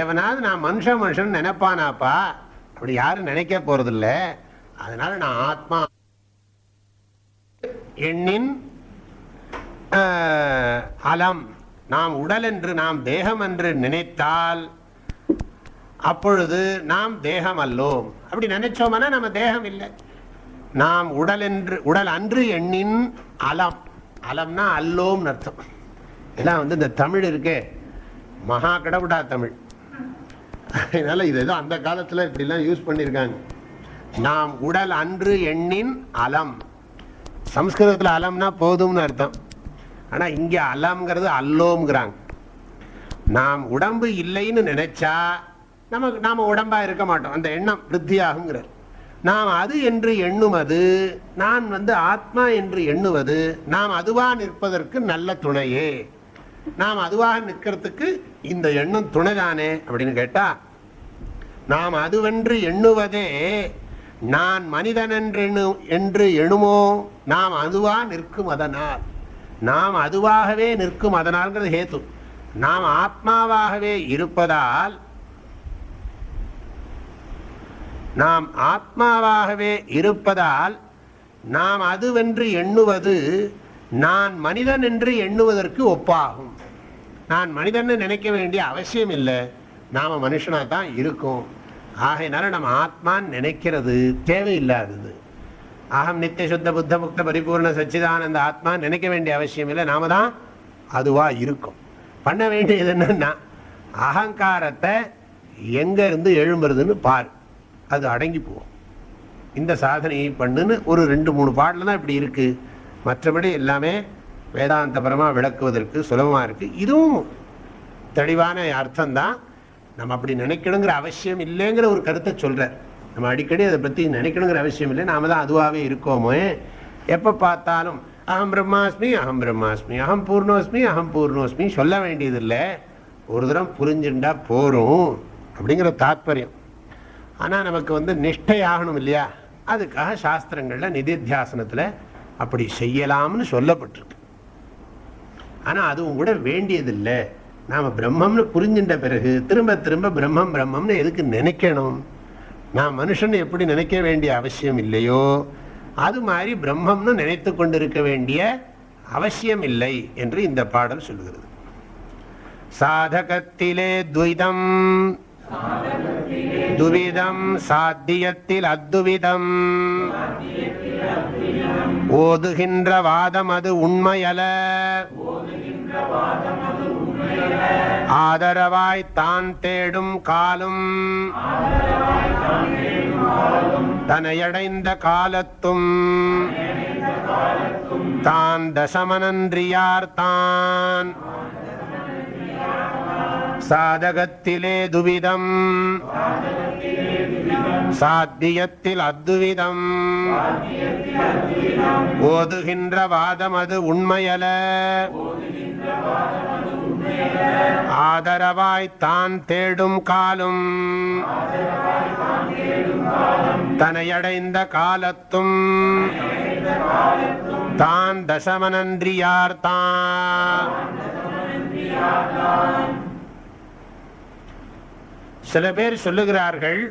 எவனாவது நான் மனுஷன் நினைப்பானாப்பா? அப்படி யாரும் நினைக்க போறதில்ல. அதனால நான் ஆத்மா எண்ணின் அலம், நாம் உடல் என்று நாம் தேகம் என்று நினைத்தால் அப்பொழுது நாம் தேகம் அல்லோம். அப்படி நினைச்சோம்னா நம்ம தேகம் இல்லை. நாம் உடல் அன்று எண்ணின் அலம். அலம்னா அல்லோம் அர்த்தம். எல்லாம் இந்த தமிழ் இருக்கே, மகா கடவுடா தமிழ். அதனால இது ஏதோ அந்த காலத்தில் இப்படிலாம் யூஸ் பண்ணியிருக்காங்க. நாம் உடல் அன்று எண்ணின் அலம். சம்ஸ்கிருதத்தில் அலம்னா போதும்னு அர்த்தம். ஆனால் இங்கே அலம்ங்கிறது அல்லோம்ங்கிறாங்க. நாம் உடம்பு இல்லைன்னு நினைச்சா நாம் உடம்பா இருக்க மாட்டோம். அந்த எண்ணம் விருத்தியாகுங்கிறார். நாம் அது என்று எண்ணுவது, நான் ஆத்மா என்று எண்ணுவது, நாம் அதுவா நிற்பதற்கு நல்ல துணையே. நாம் அதுவாக நிற்கிறதுக்கு இந்த எண்ணம் துணைதானே அப்படின்னு கேட்டா, நாம் அதுவென்று எண்ணுவதே நான் மனிதன் என்று எண்ணுமோ நாம் அதுவா நிற்கும் அதனால். நாம் அதுவாகவே நிற்கும் அதனால்ங்கிறது ஹேத்து. நாம் ஆத்மாவாகவே இருப்பதால், நாம் ஆத்மாவாகவே இருப்பதால் நாம் அதுவென்று எண்ணுவது நான் மனிதன் என்று எண்ணுவதற்கு ஒப்பாகும். நான் மனிதன் நினைக்க வேண்டிய அவசியம் இல்லை, நாம மனுஷனா தான் இருக்கும். ஆகையினால நம்ம ஆத்மான்னு நினைக்கிறது தேவையில்லாதது. அகம் நித்திய சுத்த புத்த முக்த பரிபூர்ண சச்சிதானந்த ஆத்மா நினைக்க வேண்டிய அவசியம் இல்லை, நாம தான் அதுவா இருக்கும். பண்ண வேண்டியது என்னன்னா, அகங்காரத்தை எங்க இருந்து எழும்புறதுன்னு பாரு, அது அடங்கி போகும். இந்த சாதனையை பண்ணுன்னு ஒரு 2-3 பாடல தான் இப்படி இருக்கு. மற்றபடி எல்லாமே வேதாந்தபரமாக விளக்குவதற்கு சுலபமாக இருக்கு. இதுவும் தெளிவான அர்த்தம்தான். நம்ம அப்படி நினைக்கணுங்கிற அவசியம் இல்லைங்கிற ஒரு கருத்தை சொல்றார். நம்ம அடிக்கடி அதை பற்றி நினைக்கணுங்கிற அவசியம் இல்லை, நாம தான் அதுவாகவே இருக்கோமோ. எப்போ பார்த்தாலும் அகம் பிரம்மாஸ்மி அகம் பிரம்மாஸ்மி அகம் பூர்ணோஸ்மி அகம் பூர்ணோஸ்மி சொல்ல வேண்டியதில்லை, ஒரு தரம் புரிஞ்சுண்டா போரும் அப்படிங்கிற தாத்பரியம். ஆனால் நமக்கு நிஷ்டை ஆகணும் இல்லையா, அதுக்காக சாஸ்திரங்களில் நிதித்தியாசனத்தில் அப்படி செய்யலாம்னு சொல்லப்பட்டிருக்கு. ஆனால் அதுவும் கூட வேண்டியதில்லை. நாம் பிரம்மம்னு புரிஞ்சின்ற பிறகு திரும்ப திரும்ப பிரம்மம் பிரம்மம்னு எதுக்கு நினைக்கணும்? நான் மனுஷன் எப்படி நினைக்க வேண்டிய அவசியம் இல்லையோ அது மாதிரி பிரம்மம்னு நினைத்து கொண்டிருக்க வேண்டிய அவசியம் இல்லை என்று இந்த பாடல் சொல்கிறது. சாதகத்திலே துவைதம் துவிதம் சாத்தியத்தில் அத்துவிதம் ஓதுகின்ற வாதம் அது உண்மையல ஆதரவாய் தான் தேடும் காலும் தனையடைந்த காலத்தும் தான் தசமனன்றியார் தான். சாதகத்திலே துவிதம் சாத்தியத்தில் அத்துவிதம் ஓதுகின்ற வாதம் அது உண்மையல ஆதரவாய் தான் தேடும் காலும் தனையடைந்த காலத்தும் தான் தசமனன்றியார் தான். சில பேர் சொல்லுகிறார்கள்,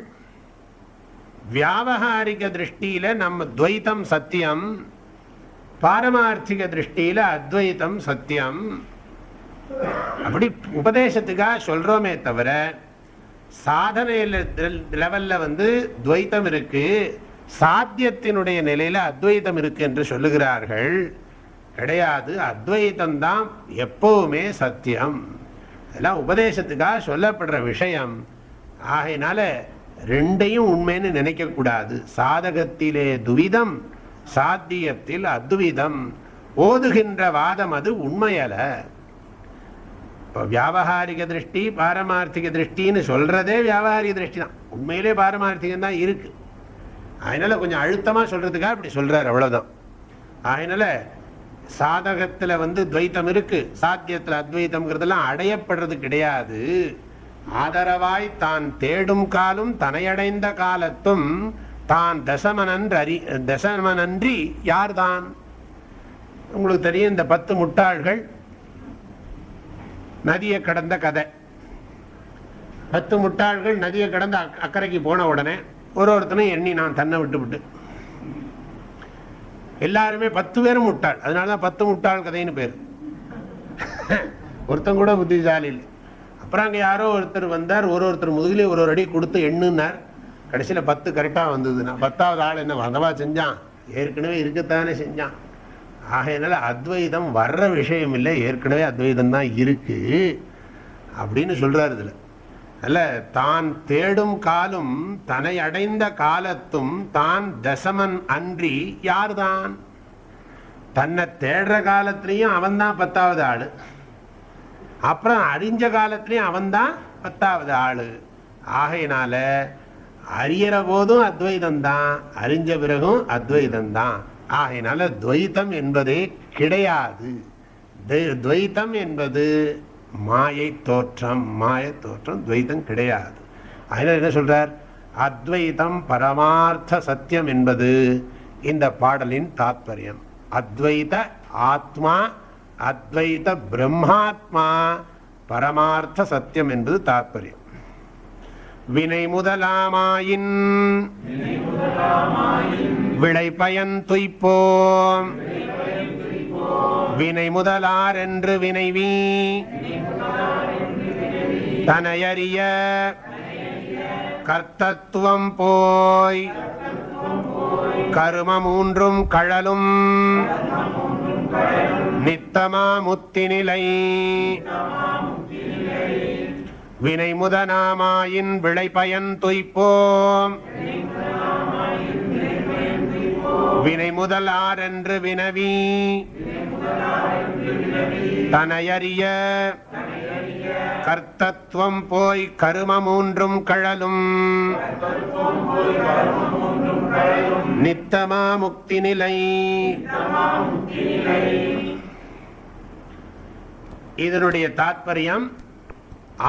வியாவகாரிக திருஷ்டியில நம்ம துவைத்தம் சத்தியம், பாரமார்த்திக திருஷ்டியில அத்வைத்தம் சத்தியம். அப்படி உபதேசத்துக்காக சொல்றோமே தவிர சாதனை லெவல்ல துவைத்தம் இருக்கு, சாத்தியத்தினுடைய நிலையில அத்வைத்தம் இருக்கு என்று சொல்லுகிறார்கள். கிடையாது, அத்வைத்தம் தான் எப்பவுமே சத்தியம். அதெல்லாம் உபதேசத்துக்காக சொல்லப்படுற விஷயம். ஆகையினால ரெண்டையும் உண்மைன்னு நினைக்க கூடாது. சாதகத்திலே துவிதம் சாத்தியத்தில் அத்விதம் ஓதுகின்ற வாதம் அது உண்மையல. இப்போ வியாவகாரிக திருஷ்டி பாரமார்த்திக திருஷ்டின்னு சொல்றதே வியாவகாரிக திருஷ்டி தான், உண்மையிலே பாரமார்த்திகம் தான் இருக்கு. அதனால கொஞ்சம் அழுத்தமாக சொல்றதுக்காக இப்படி சொல்றாரு, அவ்வளவுதான். அதனால சாதகத்துல துவைத்தம் இருக்கு, சாத்தியத்துல அத்வைத்தம்ங்கிறதெல்லாம் அடையப்படுறது கிடையாது. ஆதரவாய் தான் தேடும் காலும் தனையடைந்த காலத்தும் தான் தசமனன்றி யார்தான். உங்களுக்கு தெரியும், இந்த 10 முட்டாள்கள் நதியை கடந்த கதை. 10 முட்டாள்கள் நதியை கடந்த அக்கறைக்கு போன உடனே ஒருத்தனும் எண்ணி நான் தன்னை விட்டு எல்லாருமே 10 பேரும் முட்டாள். அதனாலதான் 10 முட்டாள் கதைன்னு பேர். ஒருத்தன் கூட புத்திசாலி இல்லை. அப்புறம் அங்கே யாரோ ஒருத்தர் வந்தார், ஒருத்தர் முதுகிலே ஒரு அடி கொடுத்து எண்ணுன்னார். கடைசியில் 10 கரெக்டாக வந்ததுன்னா 10வது ஆள் என்ன வந்தவா செஞ்சான், ஏற்கனவே இருக்கத்தானே செஞ்சான். ஆகையினால அத்வைதம் வர்ற விஷயம் இல்லை, ஏற்கனவே அத்வைதம் தான் இருக்கு. அப்படின்னு சொல்றாரு இதுல. அல்ல, தான் தேடும் காலும் தன்னை அடைந்த காலத்தும் தான் தசமன் அன்றி யார்தான்? தன்னை தேடுற காலத்திலையும் அவன்தான் 10வது ஆளு, அப்புறம் அறிஞ்ச காலத்திலையும் அவன்தான் 10வது ஆளு. ஆகையினால அறியற போதும் அத்வைதம்தான், அறிஞ்ச பிறகும் அத்வைதம்தான். ஆகையினால துவைத்தம் என்பதே கிடையாது. துவைத்தம் என்பது மாயை தோற்றம், துவைத்தம் கிடையாது. அதனால என்ன சொல்றார்? அத்வைதம் பரமார்த்த சத்தியம் என்பது இந்த பாடலின் தாத்பரியம். அத்வைத ஆத்மா, அத்வைத பிரம்மாத்மா, பரமார்த்த சத்தியம் என்பது தாத்பரியம். வினை முதலாமாயின் விளை பயன் துய்ப்போம், வினை முதலார் என்று வினைவி தனையறிய கர்த்தத்துவம் போய் கரும மூன்றும் கழலும் நித்தமா முத்தி நிலை. வினை முதனாமாயின் விளை பயன் துய்ப்போம், வினை முதலார் என்று வினவி தனையறிய கர்த்தத்துவம் போய் கரும மூன்றும் கழலும் நித்தமா முக்தி நிலை. இதனுடைய தாத்பரியம்,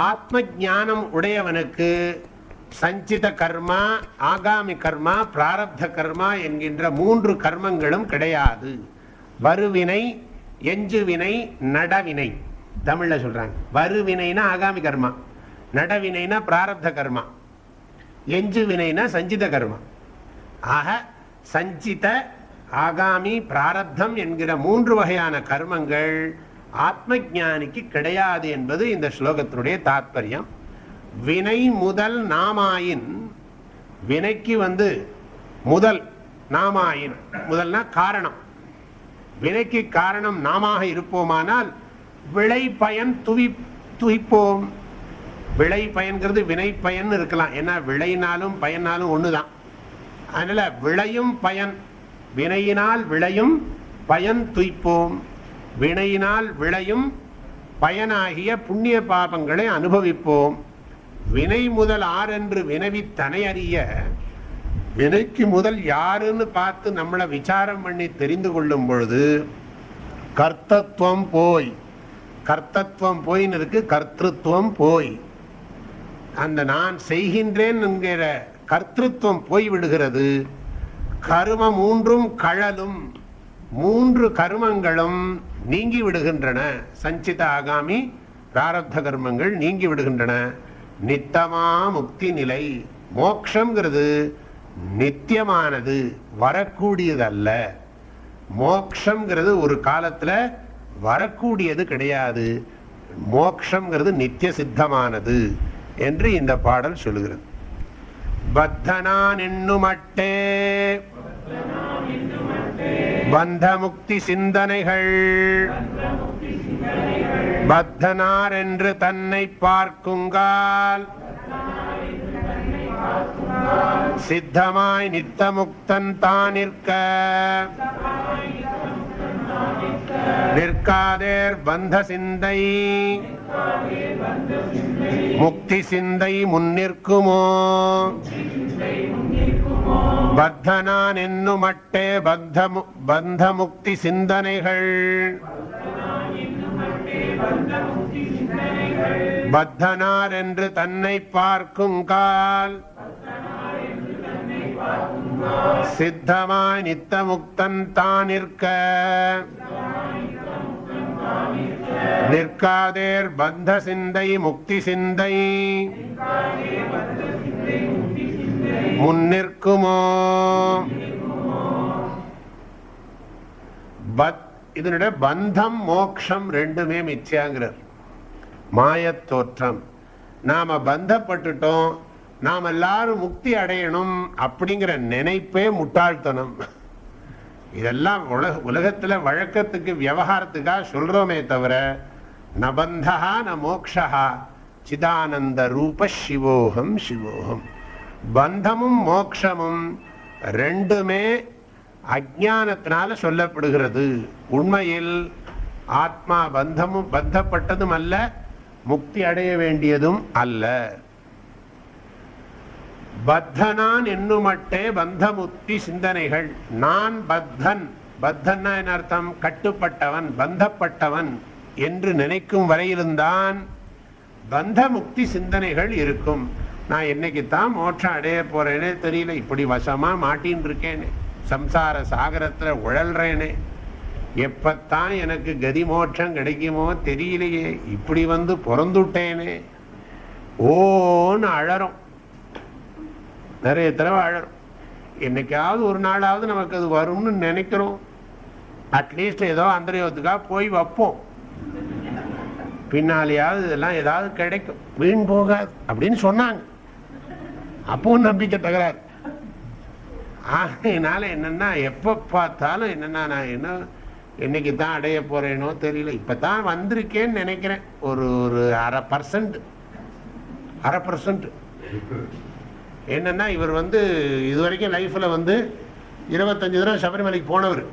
ஆத்ம ஞானம் உடையவனுக்கு சஞ்சித கர்மா, ஆகாமி கர்மா, பிராரப்த கர்மா என்கின்ற 3 கர்மங்களும் கிடையாது. வருவினை, எஞ்சுவினை, நடவினை. தமிழ்ல சொல்றாங்க. வருவினைனா ஆகாமி கர்மா, நடவினைனா பிராரப்த கர்மா, எஞ்சுவினைனா சஞ்சித கர்மா. ஆக சஞ்சித, ஆகாமி, பிராரப்தம் என்கிற 3 வகையான கர்மங்கள் ஆத்ம ஞானிக்கு கிடையாது என்பது இந்த ஸ்லோகத்தினுடைய தாத்பரியம். வினை முதல் நாமாயின், வினைக்கு முதல் நாமாயின், முதல்னா காரணம். வினைக்கு காரணம் நாமாக இருப்போமானால் விளை பயன் துய்ப்போம். விளை பயன்கிறது வினை பயன் இருக்கலாம், ஏன்னா விளையினாலும் பயனாலும் ஒண்ணுதான். அதனால விளையும் பயன், வினையினால் விளையும் பயன் துய்ப்போம். வினையினால் விளையும் பயனாகிய புண்ணிய பாபங்களை அனுபவிப்போம். வினை முதல் ஆரென்று வினவி தனை அறிய, வினைக்கு முதல் யாருன்னு பார்த்து நம்மளை விசாரம் பண்ணி தெரிந்து கொள்ளும் பொழுது கர்த்தத்துவம் போய், கர்த்தத்துவம் போயின்னு இருக்கு, கர்த்தத்துவம் போய், அந்த நான் செய்கின்றேன் என்கிற கர்த்தத்துவம் போய் விடுகிறது. கரும மூன்றும் கழலும், 3 கர்மங்களும் நீங்கி விடுகின்றன. சஞ்சித, ஆகாமி, பிராரப்த கர்மங்கள் நீங்கி விடுகின்றன. நித்தமா முக்தி நிலை. மோக்ஷங்கிறது நித்தியமானது, வரக்கூடியதல்ல. மோக்ஷங்கிறது ஒரு காலத்துல வரக்கூடியது கிடையாது. மோக்ஷங்கிறது நித்திய சித்தமானது என்று இந்த பாடல் சொல்லுகிறது. பத்தனான் என்னுமட்டே பந்த முக்தி சிந்தனைகள் பத்தனார் என்று தன்னை பார்க்குங்கால் சித்தமாய் நித்தமுக்தன் தான் நிற்காதேர் பந்த சிந்தை முக்தி சிந்தை முன்னிற்குமோ. பத்தனான் என்னுமட்டே பந்த முக்தி சிந்தனைகள் பத்தனார் என்று தன்னை பார்க்குங்கால் சித்தமாய் நித்தமுக்தன் தான் நிற்காதேர் பந்த சிந்தை முக்தி சிந்தை முன்னிற்குமோ. இதனுடைய பந்தம் மோக்ஷம் ரெண்டுமே மிச்சையாங்கிறார். மாயத் தோற்றம். நாம பந்தப்பட்டுட்டோம், நாம் எல்லாரும் முக்தி அடையணும் அப்படிங்கிற நினைப்பே முட்டாள்தனம். இதெல்லாம் உலகத்துல வழக்கத்துக்கு விவகாரத்துக்காக சொல்றோமே தவிர ந பந்தஹா ந மோக்ஷஹா சிதானந்த ரூப சிவோகம் சிவோகம். பந்தமும் மோட்சமும் ரெண்டுமே அஜ்ஞானத்தினால சொல்லப்படுகிறது. உண்மையில் ஆத்மா பந்தப்பட்டதும் அல்ல, முக்தி அடைய வேண்டியதும் அல்ல. பத்தனான் என்னுமட்டே பந்தமுக்தி சிந்தனைகள். நான் பத்தன், பத்தன்னா என்ன அர்த்தம்? கட்டுப்பட்டவன், பந்தப்பட்டவன் என்று நினைக்கும் வரையில்தான் பந்த முக்தி சிந்தனைகள் இருக்கும். நான் என்னைக்குத்தான் மோட்சம் அடைய போறேனே தெரியல, இப்படி வசமா மாட்டின்னு இருக்கேனே, சம்சார சாகரத்துல உழல்றேனே, எப்பத்தான் எனக்கு கதி மோட்சம் கிடைக்குமோ தெரியலையே, இப்படி வந்து பிறந்துட்டேனே, ஓன்னு அழறோம். நிறைய தடவை அழறோம். என்னைக்காவது ஒரு நாளாவது நமக்கு அது வரும்னு நினைக்கிறோம். அட்லீஸ்ட் ஏதோ அந்தரயோகத்துக்காக போய் வைப்போம், பின்னாலேயாவது இதெல்லாம் ஏதாவது கிடைக்கும், வீண் போகாது அப்படின்னு சொன்னாங்க. அப்பவும் நம்பிக்கை தகராறு. அதனால என்னன்னா எப்ப பார்த்தாலும் என்னன்னா நான் என்ன என்னைக்கு தான் அடைய போறேனோ தெரியல, இப்பதான் வந்திருக்கேன்னு நினைக்கிறேன். ஒரு 0.5% என்னன்னா இவர் வந்து இதுவரைக்கும் லைஃப்ல வந்து 25 தடவை சபரிமலைக்கு போனவர்.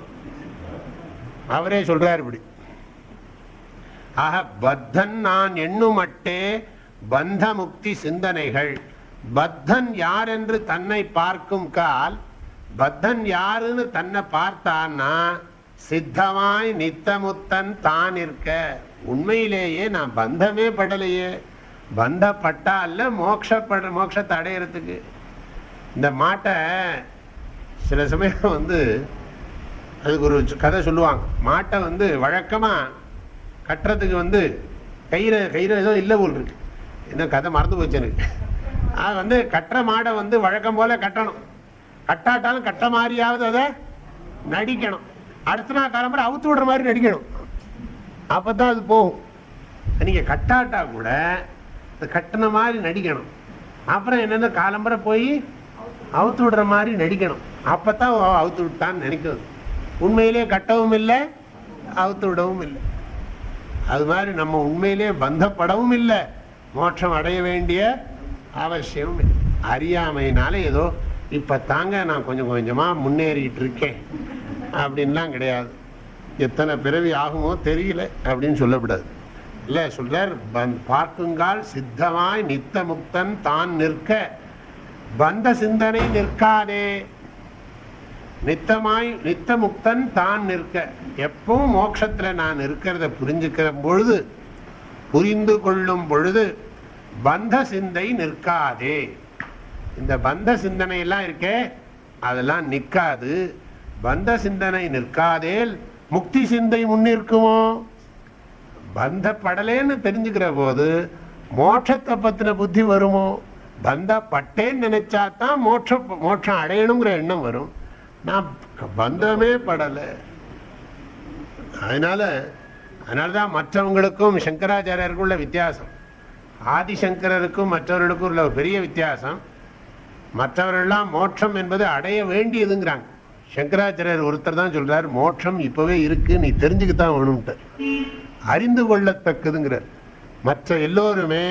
அவரே சொல்றாரு இப்படி. ஆக பத்தன் நான் எண்ணுமட்டே பந்த முக்தி சிந்தனைகள். பத்தன் யார் என்று தன்னை பார்க்கும் கால், பத்தன் யாருன்னு தன்னை பார்த்தான்னா சித்தமாய் நித்தமுத்தன் தான் இருக்க. உண்மையிலேயே நான் பந்தமே படலையே, பந்தப்பட்டா அல்ல மோட்சத்தை அடையிறதுக்கு. இந்த மாட்டை சில சமயம் வந்து அதுக்கு ஒரு கதை சொல்லுவாங்க. மாட்டை வந்து வழக்கமா கட்டுறதுக்கு வந்து கயிறு ஏதோ இல்லை போல் இருக்கு, என்ன கதை மறந்து போச்சு எனக்கு. அது வந்து கட்டுற மாடை வந்து வழக்கம் போல கட்டணும், கட்டாட்டாலும் கட்ட மாதிரியாவது அதை நடிக்கணும், அடுத்த நாள் காலம்பரை அவுத்து விடுற மாதிரி நடிக்கணும், அப்பதான் அது போகும். நீங்க கட்டாட்டா கூட கட்டின மாதிரி நடிக்கணும், அப்புறம் என்னென்ன காலம்பரை போய் அவுத்து விடுற மாதிரி நடிக்கணும், அப்பதான் அவுத்து விட்டான்னு நினைக்கிறது. உண்மையிலே கட்டவும் இல்லை, அவுத்து விடவும் இல்லை. அது மாதிரி நம்ம உண்மையிலே பந்தப்படவும் இல்லை, மோட்சம் அடைய வேண்டிய அவசியமும் இல்லை. அறியாமையினால ஏதோ இப்ப தாங்க நான் கொஞ்சம் கொஞ்சமா முன்னேறிட்டு இருக்கேன் அப்படின்லாம் கிடையாது. எத்தனை பிறவி ஆகுமோ தெரியல அப்படின்னு சொல்லக்கூடாது. இல்ல சொல்றார், பார்க்குங்கால் சித்தமாய் நித்த முக்தன் தான் நிற்க பந்த சிந்தனை நிற்காதே. நித்த முக்தன் தான் நிற்க, எப்பவும் மோட்சத்துல நான் இருக்கிறத புரிந்து கொள்ளும் பொழுது பந்த சிந்தை நிற்காதே. இந்த பந்த சிந்தனை எல்லாம் இருக்கே அதெல்லாம் நிற்காது. பந்த சிந்தனை நிற்காதேல் முக்தி சிந்தை முன்னிற்குமோ? பந்தப்படலேன்னு தெரிஞ்சுக்கிற போது மோட்சத்தை பத்தின புத்தி வருமோ? பந்தப்பட்டேன்னு நினைச்சாதான் மோட்சம் அடையணுங்கிற எண்ணம் வரும். நான் பந்தமே படலை. அதனாலதான் மற்றவங்களுக்கும் சங்கராச்சாரியருக்கும் உள்ள வித்தியாசம், ஆதிசங்கரருக்கும் மற்றவர்களுக்கும் உள்ள ஒரு பெரிய வித்தியாசம். மற்றவர்கள்லாம் மோட்சம் என்பது அடைய வேண்டியதுங்கிறாங்க. சங்கராச்சாரியர் ஒருத்தர் தான் சொல்றார், மோட்சம் இப்பவே இருக்கு, நீ தெரிஞ்சுக்கத்தான் வேணும்ட்டு, அறிந்து கொள்ளத்தக்கதுங்கிறார். மற்ற எல்லோருமே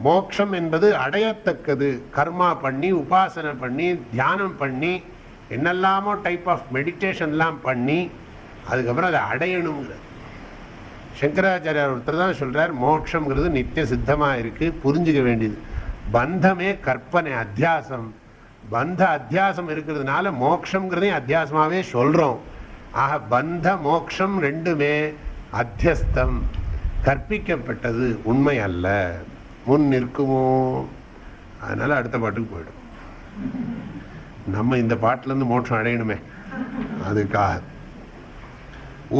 மோட்சம் என்பது அடையத்தக்கது, கர்மா பண்ணி உபாசனை பண்ணி தியானம் பண்ணி என்னெல்லாமோ டைப் ஆஃப் மெடிடேஷன்லாம் பண்ணி அதுக்கப்புறம் அதை அடையணுங்கிறார். சங்கராச்சாரியார் ஒருத்தர் தான் சொல்றார், மோட்சம்ங்கிறது நித்திய சித்தமா இருக்கு, புரிஞ்சுக்க வேண்டியது. பந்தமே கற்பனை, அத்தியாசம். பந்த அத்தியாசம் இருக்கிறதுனால மோட்சம்ங்கிறதையும் அத்தியாசமாவே சொல்றோம். ஆக பந்த மோட்சம் ரெண்டுமே அத்தியஸ்தம், கற்பிக்கப்பட்டது, உண்மை அல்ல. முன் நிற்குமோ? அதனால அடுத்த பாட்டுக்கு போயிடும். நம்ம இந்த பாட்டுல இருந்து மோட்சம் அடையணுமே, அதுக்காக.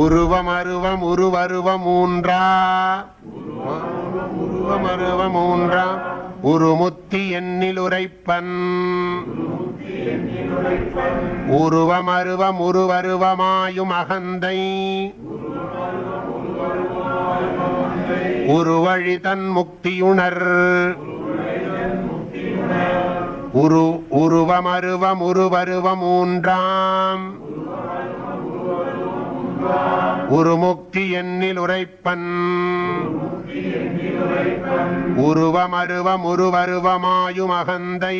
உருவம் அருவம் உருவருவம் மூன்றா, உருவம் அருவம் மூன்றா உருமுத்தி எண்ணில் உரைப்பன். உருவம் அருவம் உருவருவமாயும் அகந்தை உருவழி தன் முக்தியுணர். உருவம் அருவம் உருவருவம் மூன்றாம் உருமுக்தி எண்ணில் உரைப்பன் உருவமருவம் உருவருவமாயும் அகந்தை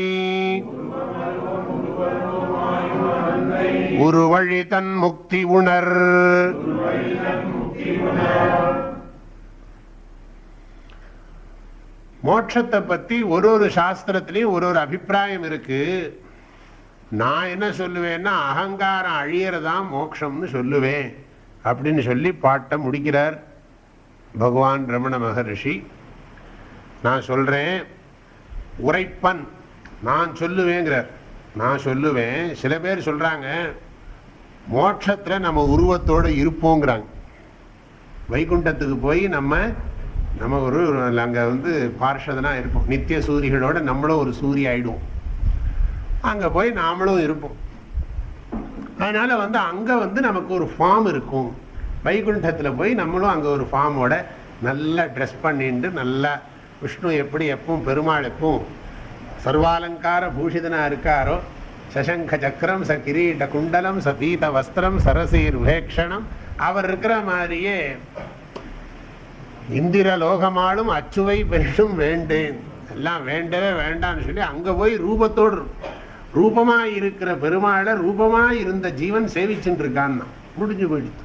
உருவழி தன் முக்தி உணர். மோட்சத்தை பத்தி ஒரு சாஸ்திரத்திலையும் ஒரு அபிப்பிராயம் இருக்கு. நான் என்ன சொல்லுவேன்னா, அகங்காரம் அழியறதான் மோட்சம்னு சொல்லுவேன் அப்படின்னு சொல்லி பாட்டை முடிக்கிறார் பகவான் ரமண மகரிஷி. நான் சொல்றேன், உரைப்பன், நான் சொல்லுவேங்கிறார். நான் சொல்லுவேன். சில பேர் சொல்றாங்க மோட்சத்துல நம்ம உருவத்தோடு இருப்போங்கிறாங்க. வைகுண்டத்துக்கு போய் நம்ம ஒரு அங்க பார்ஷதனா இருப்போம், நித்திய சூரிகளோட நம்மளும் ஒரு சூரிய ஆயிடுவோம், அங்க போய் நாமளும் இருப்போம். அதனால அங்க நமக்கு ஒரு ஃபார்ம் இருக்கும். வைகுண்டத்துல போய் நம்மளும் அங்க ஒரு ஃபார்மோட நல்லா ட்ரெஸ் பண்ணிட்டு, நல்லா விஷ்ணு எப்படி எப்பவும் பெருமாள் எப்பவும் சர்வாலங்கார பூஷிதனா இருக்காரோ, சசங்க சக்கரம் ச கிரீட குண்டலம் ச பீத வஸ்திரம் சரசீர் வேக்ஷணம், அவர் இருக்கிற மாதிரியே இந்திர லோகமாலும் அச்சுவை பெரும் வேண்டேன், எல்லாம் வேண்டவே வேண்டான்னு சொல்லி அங்க போய் ரூபத்தோடு ரூபமாய் இருக்கிற பெருமாளை ரூபமாய் இருந்த ஜீவன் சேவிச்சுட்டு இருக்கான்னா முடிஞ்சு போயிடுச்சு.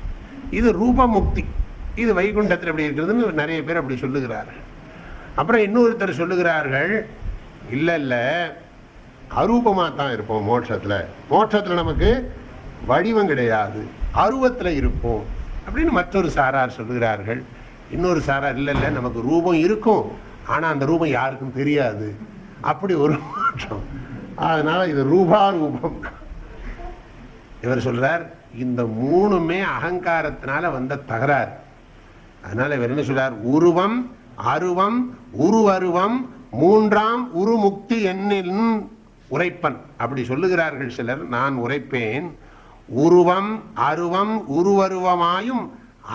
இது ரூபமுக்தி. இது வைகுண்டத்தில் எப்படி இருக்கிறதுன்னு நிறைய பேர் அப்படி சொல்லுகிறார்கள். அப்புறம் இன்னொருத்தர் சொல்லுகிறார்கள், இல்ல இல்ல அரூபமா தான் இருப்போம் மோட்சத்துல. மோட்சத்துல நமக்கு வடிவம் கிடையாது, அருவத்துல இருப்போம் அப்படின்னு மற்றொரு சாரார் சொல்லுகிறார்கள். இன்னொரு சாரார் இல்ல இல்ல நமக்கு ரூபம் இருக்கும், ஆனா அந்த ரூபம் யாருக்கும் தெரியாது, அப்படி ஒரு மோட்சம். அதனால இது ரூபாரூபம். இவர் சொல்றார், இந்த மூணுமே அகங்காரத்தினால வந்த தகராறு. அதனால இவர் என்ன சொல்றார், உருவம் அருவம் உருவருவம் மூன்றாம் உருமுக்தி எண்ணில் உரைப்பன் அப்படி சொல்லுகிறார்கள் சிலர். நான் உரைப்பேன், உருவம் அருவம் உருவருவமாயும்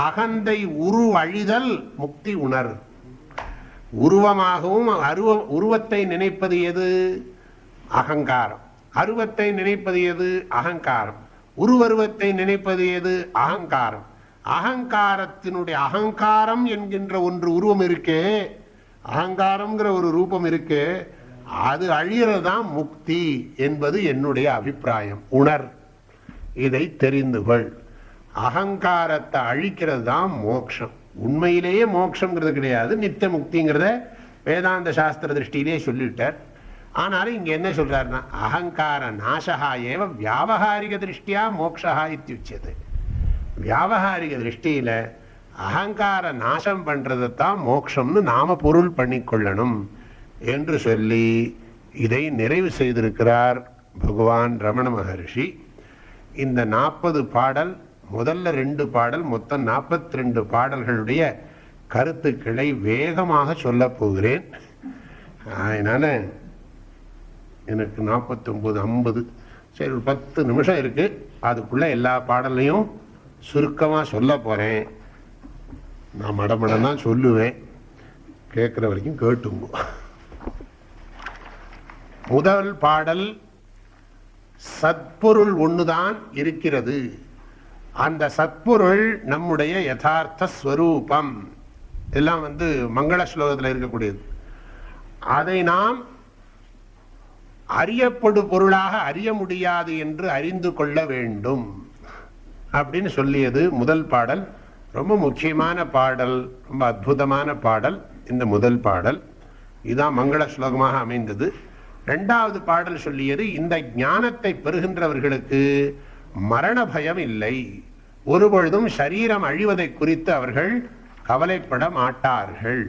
அகந்தை உருவழிதல் முக்தி உணர். உருவமாகவும் உருவத்தை நினைப்பது எது? அகங்காரம். அருவத்தை நினைப்பது எது? அகங்காரம். உருவருவத்தை நினைப்பது எது? அகங்காரம். அகங்காரத்தினுடைய அகங்காரம் என்கின்ற ஒன்று உருவம் இருக்கே, அகங்காரம்ங்கிற ஒரு ரூபம் இருக்கே, அது அழியறதுதான் முக்தி என்பது என்னுடைய அபிப்பிராயம். உணர், இதை தெரிந்து கொள். அகங்காரத்தை அழிக்கிறது தான் மோட்சம். உண்மையிலேயே மோட்சம்ங்கிறது கிடையாது, நித்திய முக்திங்கிறத வேதாந்த சாஸ்திர திருஷ்டியிலே சொல்லிட்டார். ஆனாலும் இங்க என்ன சொல்றாருன்னா, அகங்கார நாசகா ஏவ வியாவகாரிக திருஷ்டியா மோக்ஷா இத்தியுச்சியது. வியாவகாரிக திருஷ்டியில அகங்கார நாசம் பண்றதைத்தான் மோட்சம்னு நாம பொருள் பண்ணிக்கொள்ளணும் என்று சொல்லி இதை நிறைவு செய்திருக்கிறார் பகவான் ரமண மகரிஷி. இந்த 40 பாடல், முதல்ல 2 பாடல், மொத்தம் 42 பாடல்களுடைய கருத்துக்களை வேகமாக சொல்ல போகிறேன். அதனால எனக்கு 49 50 சரி ஒரு 10 நிமிஷம் இருக்கு. அதுக்குள்ள எல்லா பாடலையும் சுருக்கமா சொல்ல போறேன். நான் மடமடம் தான் சொல்லுவேன், கேட்கிற வரைக்கும் கேட்டுங்க. முதல் பாடல், சத்பொருள் ஒண்ணுதான் இருக்கிறது, அந்த சத்பொருள் நம்முடைய யதார்த்த ஸ்வரூபம். எல்லாம் மங்கள ஸ்லோகத்தில் இருக்கக்கூடியது. அதை நாம் அறியப்படு பொருளாக அறிய முடியாது என்று அறிந்து கொள்ள வேண்டும் அப்படின்னு சொல்லியது முதல் பாடல். ரொம்ப முக்கியமான பாடல், ரொம்ப அற்புதமான பாடல் இந்த முதல் பாடல். இதுதான் மங்கள ஸ்லோகமாக அமைந்தது. 2வது பாடல் சொல்லியது, இந்த ஞானத்தை பெறுகின்றவர்களுக்கு மரண பயம் இல்லை, ஒருபொழுதும் சரீரம் அழிவதை குறித்து அவர்கள் கவலைப்பட மாட்டார்கள்.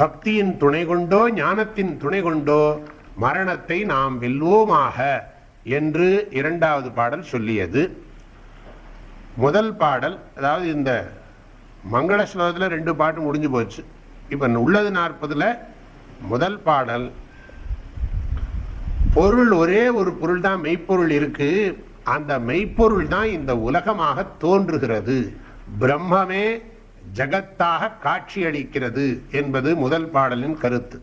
பக்தியின் துணை கொண்டோ ஞானத்தின் துணை கொண்டோ மரணத்தை நாம் வெல்வோமாக என்று 2வது பாடல் சொல்லியது. முதல் பாடல், அதாவது இந்த மங்கள ஸ்லோகத்தில் 2 பாட்டு முடிஞ்சு போச்சு. இப்ப உள்ளது 40ல் முதல் பாடல், பொருள் ஒரே ஒரு பொருள் தான் மெய்ப்பொருள் இருக்கு, அந்த மெய்ப்பொருள் தான் இந்த உலகமாக தோன்றுகிறது, பிரம்மமே ஜகத்தாக காட்சியளிக்கிறது என்பது முதல் பாடலின் கருத்து.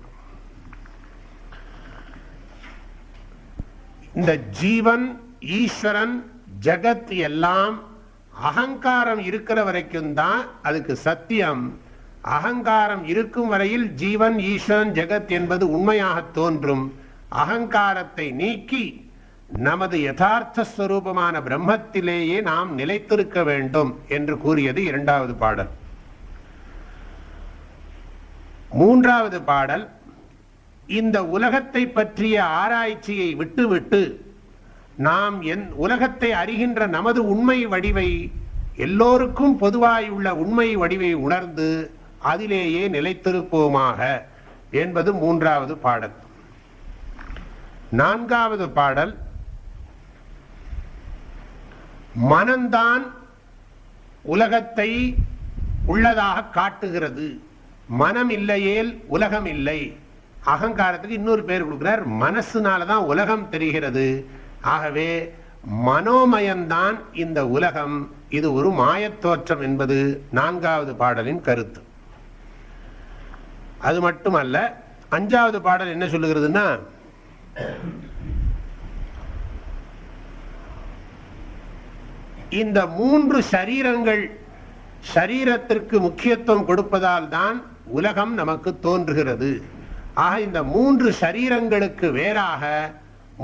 இந்த ஜீவன், ஈஸ்வரன், ஜகத் எல்லாம் அகங்காரம் இருக்கிற வரைக்கும் தான் அதுக்கு சத்தியம். அகங்காரம் இருக்கும் வரையில் ஜீவன் ஈஸ்வரன் ஜெகத் என்பது உண்மையாக தோன்றும். அகங்காரத்தை நீக்கி நமது யதார்த்த ஸ்வரூபமான பிரம்மத்திலேயே நாம் நிலைத்திருக்க வேண்டும் என்று கூறியது இரண்டாவது பாடல். மூன்றாவது பாடல் இந்த உலகத்தை பற்றிய ஆராய்ச்சியை விட்டுவிட்டு நாம் உலகத்தை அறிகின்ற நமது உண்மை வடிவை, எல்லோருக்கும் பொதுவாயுள்ள உண்மை வடிவை உணர்ந்து அதிலேயே நிலைத்திருப்போமாக என்பது மூன்றாவது பாடல். நான்காவது பாடல் மனம்தான் உலகத்தை உள்ளதாக காட்டுகிறது, மனம் இல்லையேல் உலகம் இல்லை. அகங்காரத்துக்கு இன்னொரு பேர் கொடுக்கிறார், மனசுனாலதான் உலகம் தெரிகிறது. ஆகவே மனோமயம்தான் இந்த உலகம், இது ஒரு மாயத்தோற்றம் என்பது நான்காவது பாடலின் கருத்து. அது மட்டுமல்ல, அஞ்சாவது பாடல் என்ன சொல்லுகிறதுன்னா, இந்த மூன்று சரீரங்கள், சரீரத்திற்கு முக்கியத்துவம் கொடுப்பதால் தான் உலகம் நமக்கு தோன்றுகிறது. ஆக இந்த மூன்று சரீரங்களுக்கு வேறாக,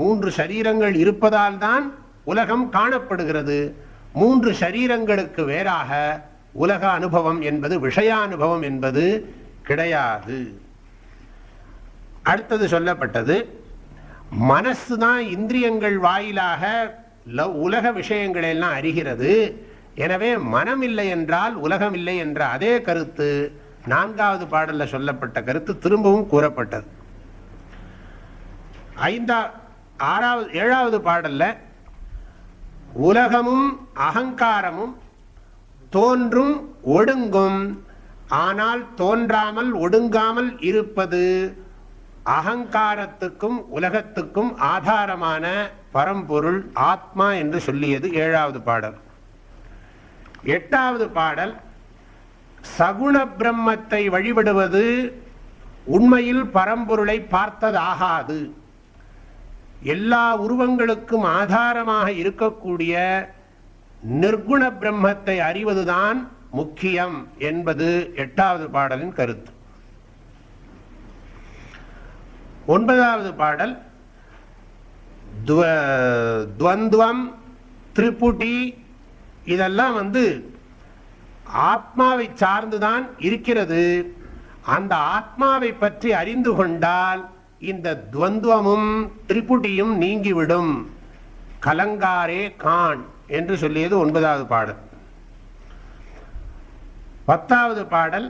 மூன்று சரீரங்கள் இருப்பதால் தான் உலகம் காணப்படுகிறது. மூன்று சரீரங்களுக்கு வேறாக உலக அனுபவம் என்பது, விஷயானுபவம் என்பது கிடையாது. அடுத்தது சொல்லப்பட்டது, மனசு தான் இந்திரியங்கள் வாயிலாக உலக விஷயங்களை எல்லாம் அறிகிறது. எனவே மனம் இல்லை என்றால் உலகம் இல்லை என்ற அதே கருத்து நான்காவது பாடல்ல சொல்லப்பட்ட கருத்து திரும்பவும் கூறப்பட்டது. ஏழாவது பாடல்ல உலகமும் அகங்காரமும் தோன்றும் ஒடுங்கும், ஆனால் தோன்றாமல் ஒடுங்காமல் இருப்பது அகங்காரத்துக்கும் உலகத்துக்கும் ஆதாரமான பரம்பொருள் ஆத்மா என்று சொல்லியது ஏழாவது பாடல். எட்டாவது பாடல் சகுண பிரம்மத்தை வழிபடுவது உண்மையில் பரம்பொருளை பார்த்ததாகாது, எல்லா உருவங்களுக்கும் ஆதாரமாக இருக்கக்கூடிய நிர்குண பிரம்மத்தை அறிவதுதான் முக்கியம் என்பது எட்டாவது பாடலின் கருத்து. ஒன்பதாவது பாடல் துவந்துவம், திரிபுடி, இதெல்லாம் ஆத்மாவை சார்ந்துதான் இருக்கிறது. அந்த ஆத்மாவை பற்றி அறிந்து கொண்டால் இந்த துவந்துவமும் திரிபுடியும் நீங்கிவிடும், கலங்காரே கான் என்று சொல்லியது ஒன்பதாவது பாடல். பத்தாவது பாடல்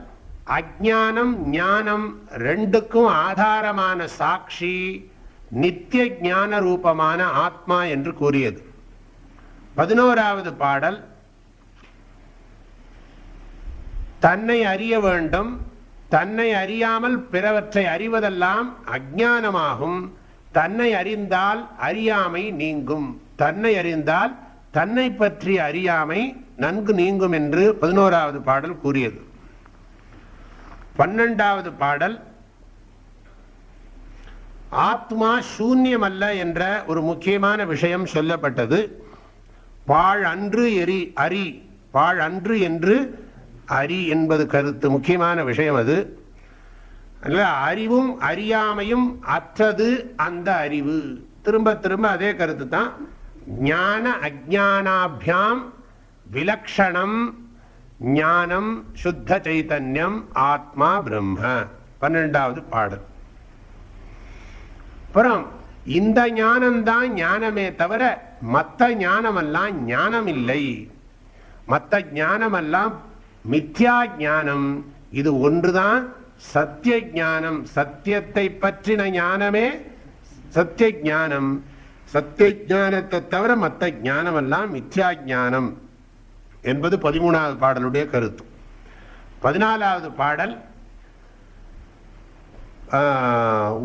அஜ்ஞானம் ஞானம் ரெண்டுக்கும் ஆதாரமான சாட்சி நித்திய ஞான ரூபமான ஆத்மா என்று கூறியது. 11வது பாடல் தன்னை அறிய வேண்டும், தன்னை அறியாமல் பிறவற்றை அறிவதெல்லாம் அஜ்ஞானமாகும், தன்னை அறிந்தால் அறியாமை நீங்கும், தன்னை அறிந்தால் தன்னை பற்றி அறியாமை நன்கு நீங்கும் என்று 11வது பாடல் கூறியது. 12வது பாடல் ஆத்மா சூன்யமல்ல என்ற ஒரு முக்கியமான விஷயம் சொல்லப்பட்டது. பாழ் அன்று எரி அறி, பாழ் அன்று என்று அறி என்பது கருத்து, முக்கியமான விஷயம் அது. அறிவும் அறியாமையும் அற்றது அந்த அறிவு, திரும்ப திரும்ப அதே கருத்து தான். ஞான அஜ்ஞானாபியாம் விலக்ஷணம் ஞானம் சுத்த சைதன்யம் ஆத்மா பிரம்ம. 12வது பாடல். அப்புறம் இந்த ஞானம்தான் ஞானமே தவிர மற்ற ஞானமெல்லாம் ஞானம் இல்லை, மற்ற ஞானமெல்லாம் மித்யா ஞானம், இது ஒன்றுதான் சத்திய ஞானம். சத்தியத்தை பற்றின ஞானமே சத்திய ஞானம், சத்திய ஞானத்தை தவிர மற்ற ஞானமெல்லாம் மித்யா ஞானம் என்பது 13வது பாடலுடைய கருத்து. 14வது பாடல்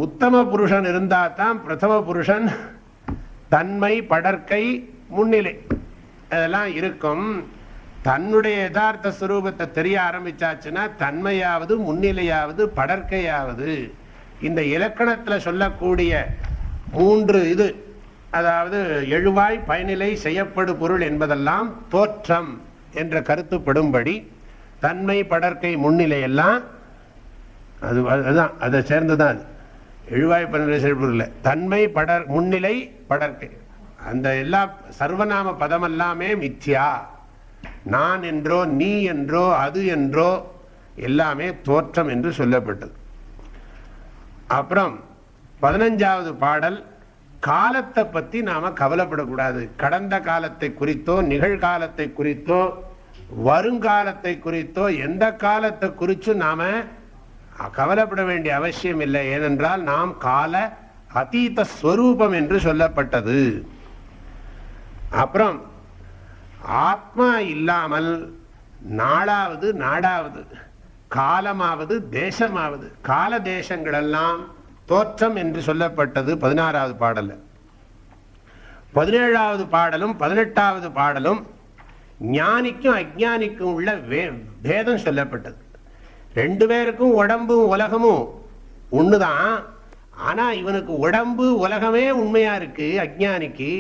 உத்தம புருஷன் இருந்தா தான் பிரதம புருஷன் தன்மை படற்கை முன்னிலை அதெல்லாம் இருக்கும். தன்னுடைய யதார்த்த ஸ்வரூபத்தை தெரிய ஆரம்பிச்சாச்சுன்னா தன்மையாவது முன்னிலையாவது படற்கையாவது, இந்த இலக்கணத்தில் சொல்லக்கூடிய 3 இது, அதாவது எழுவாய் பயனிலை செய்யப்படு பொருள் என்பதெல்லாம் தோற்றம், என்ற கருத்துப்படும்படி தன்மை படற்கை முன்னிலையெல்லாம் அதுதான் அதை சேர்ந்துதான் எழுவாய் பன்னிலை செயல்பொருள் தன்மை படர் முன்னிலை படற்கை அந்த எல்லா சர்வநாம பதம் எல்லாமே மித்யா. நான் என்றோ நீ என்றோ அது என்றோ எல்லாமே தோற்றம் என்று சொல்லப்பட்டது. அப்புறம் 15வது பாடல் காலத்தை பற்றி நாம கவலைப்படக்கூடாது. கடந்த காலத்தை குறித்தோ நிகழ்காலத்தை குறித்தோ வருங்காலத்தை குறித்தோ எந்த காலத்தை குறித்து நாம கவலைப்பட வேண்டிய அவசியம் இல்லை. ஏனென்றால் நாம் கால அதீத ஸ்வரூபம் என்று சொல்லப்பட்டது. அப்புறம் ஆத்மா இல்லாமல் நாளாவது நாடாவது காலமாவது தேசமாவது கால தேசங்கள் எல்லாம் தோற்றம் என்று சொல்லப்பட்டது 16வது பாடல். 17வது பாடலும் 18வது பாடலும் ஞானிக்கும் அஞ்ஞானிக்கும் உள்ள பேதம் சொல்லப்பட்டது. ரெண்டு பேருக்கும் உடம்பும் உலகமும் ஒண்ணுதான். ஆனா இவனுக்கு உடம்பு உலகமே உண்மையா இருக்கு, அஞ்ஞானிக்கு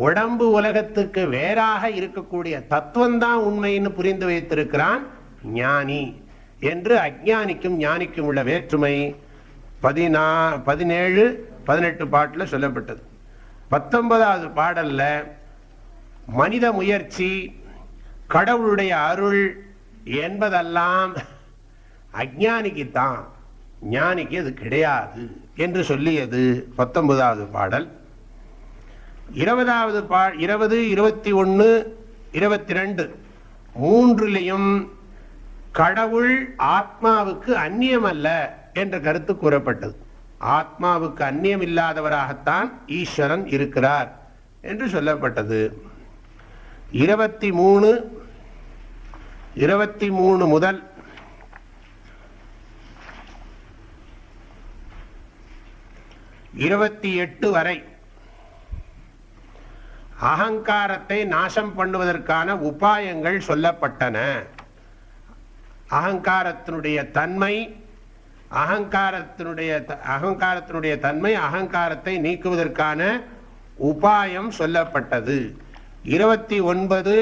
உடம்பு உலகத்துக்கு வேறாக இருக்கக்கூடிய தத்துவம் தான் உண்மைன்னு புரிந்து வைத்திருக்கிறான் ஞானி என்று. அஞ்ஞானிக்கும் ஞானிக்கும் உள்ள வேற்றுமை 17, 18 பாட்டில் சொல்லப்பட்டது. 19வது பாடல்ல மனித முயற்சி கடவுளுடைய அருள் என்பதெல்லாம் அஞ்ஞானிக்கு தான், ஞானிக்கு அது கிடையாது என்று சொல்லியது 19வது பாடல். 20, 21, 22 மூன்றிலையும் கடவுள் ஆத்மாவுக்கு அந்நியம் அல்ல என்ற கருத்து கூறப்பட்டது. ஆத்மாவுக்கு அந்நியம் இல்லாதவராகத்தான் ஈஸ்வரன் இருக்கிறார் என்று சொல்லப்பட்டது. 23 முதல் 28 வரை அகங்காரத்தை நாசம் பண்ணுவதற்கான உபாயங்கள் சொல்லப்பட்டன. அகங்காரத்தினுடைய தன்மை, அகங்காரத்தை நீக்குவதற்கான உபாயம் சொல்லப்பட்டது. 29,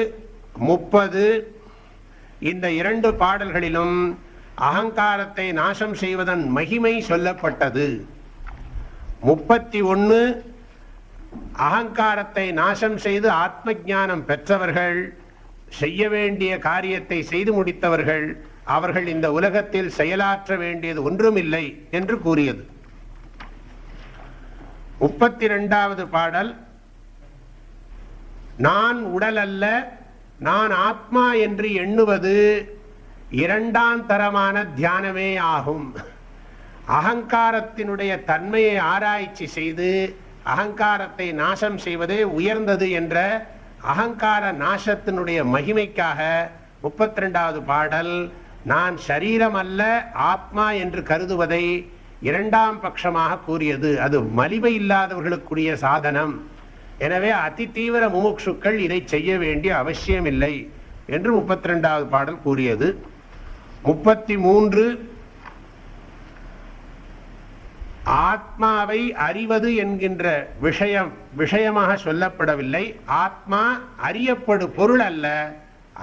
30 இந்த 2 பாடல்களிலும் அகங்காரத்தை நாசம் செய்வதன் மகிமை சொல்லப்பட்டது. 31 அகங்காரத்தை நாசம் செய்து ஆத்ம ஞானம் பெற்றவர்கள், செய்ய வேண்டிய காரியத்தை செய்து முடித்தவர்கள், அவர்கள் இந்த உலகத்தில் செயலாற்ற வேண்டியது ஒன்றுமில்லை என்று கூறியது. 32வது பாடல் நான் உடல் அல்ல நான் ஆத்மா என்று எண்ணுவது 2ஆம் தரமான தியானமே ஆகும். அகங்காரத்தினுடைய தன்மையை ஆராய்ச்சி செய்து அகங்காரத்தை நாசம் செய்வதே உயர்ந்தது என்ற அகங்கார நாசத்தினுடைய மகிமைக்காக 32வது பாடல் நான் சரீரம் அல்ல ஆத்மா என்று கருதுவதை 2ஆம் பட்சமாக கூறியது. அது மலிவை இல்லாதவர்களுக்குரிய சாதனம். எனவே அதி தீவிர முமுட்சுக்கள் இதை செய்ய வேண்டிய அவசியம் இல்லை என்று 32வது பாடல் கூறியது. 33 ஆத்மாவை அறிவது என்கின்ற விஷயமாக சொல்லப்படவில்லை. ஆத்மா அறியப்படு பொருள் அல்ல,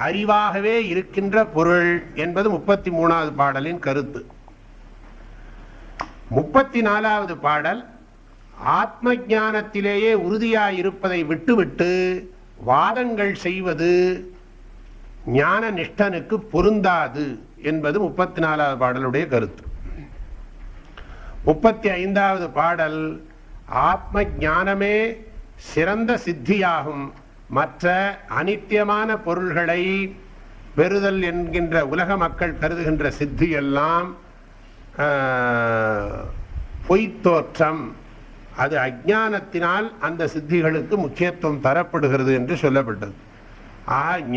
அறிவாகவே இருக்கின்ற பொருள் என்பது 33வது பாடலின் கருத்து. 34வது பாடல் ஆத்ம ஞானத்திலேயே உறுதியாயிருப்பதை விட்டுவிட்டு வாதங்கள் செய்வது ஞான நிஷ்டனுக்கு பொருந்தாது என்பது 34வது பாடலுடைய கருத்து. 35வது பாடல் ஆத்ம ஞானமே சிறந்த சித்தியாகும், மற்ற அனித்தியமான பொருள்களை பெறுதல் என்கின்ற உலக மக்கள் கருதுகின்ற சித்தி எல்லாம் பொய்த்தோற்றம், அது அஞ்ஞானத்தினால் அந்த சித்திகளுக்கு முக்கியத்துவம் தரப்படுகிறது என்று சொல்லப்பட்டது.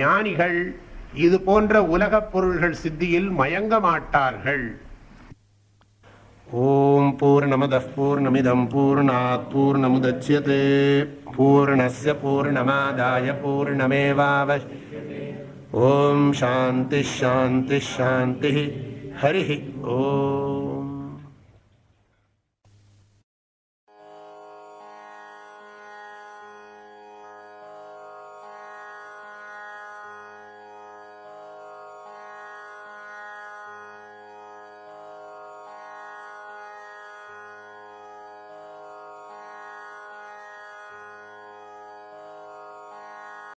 ஞானிகள் இது போன்ற உலகப் பொருள்கள் சித்தியில் மயங்க மாட்டார்கள். ஓம் பூர்ணமதః பூர்ணமிதம் பூர்ணாத் பூர்ணமுதச்யதே பூர்ணஸ்ய பூர்ணமாதாய பூர்ணமேவாவசிஷ்யதே. ஓம் சாந்தி ஷாந்தி ஷாந்தி. ஹரி ஓம்.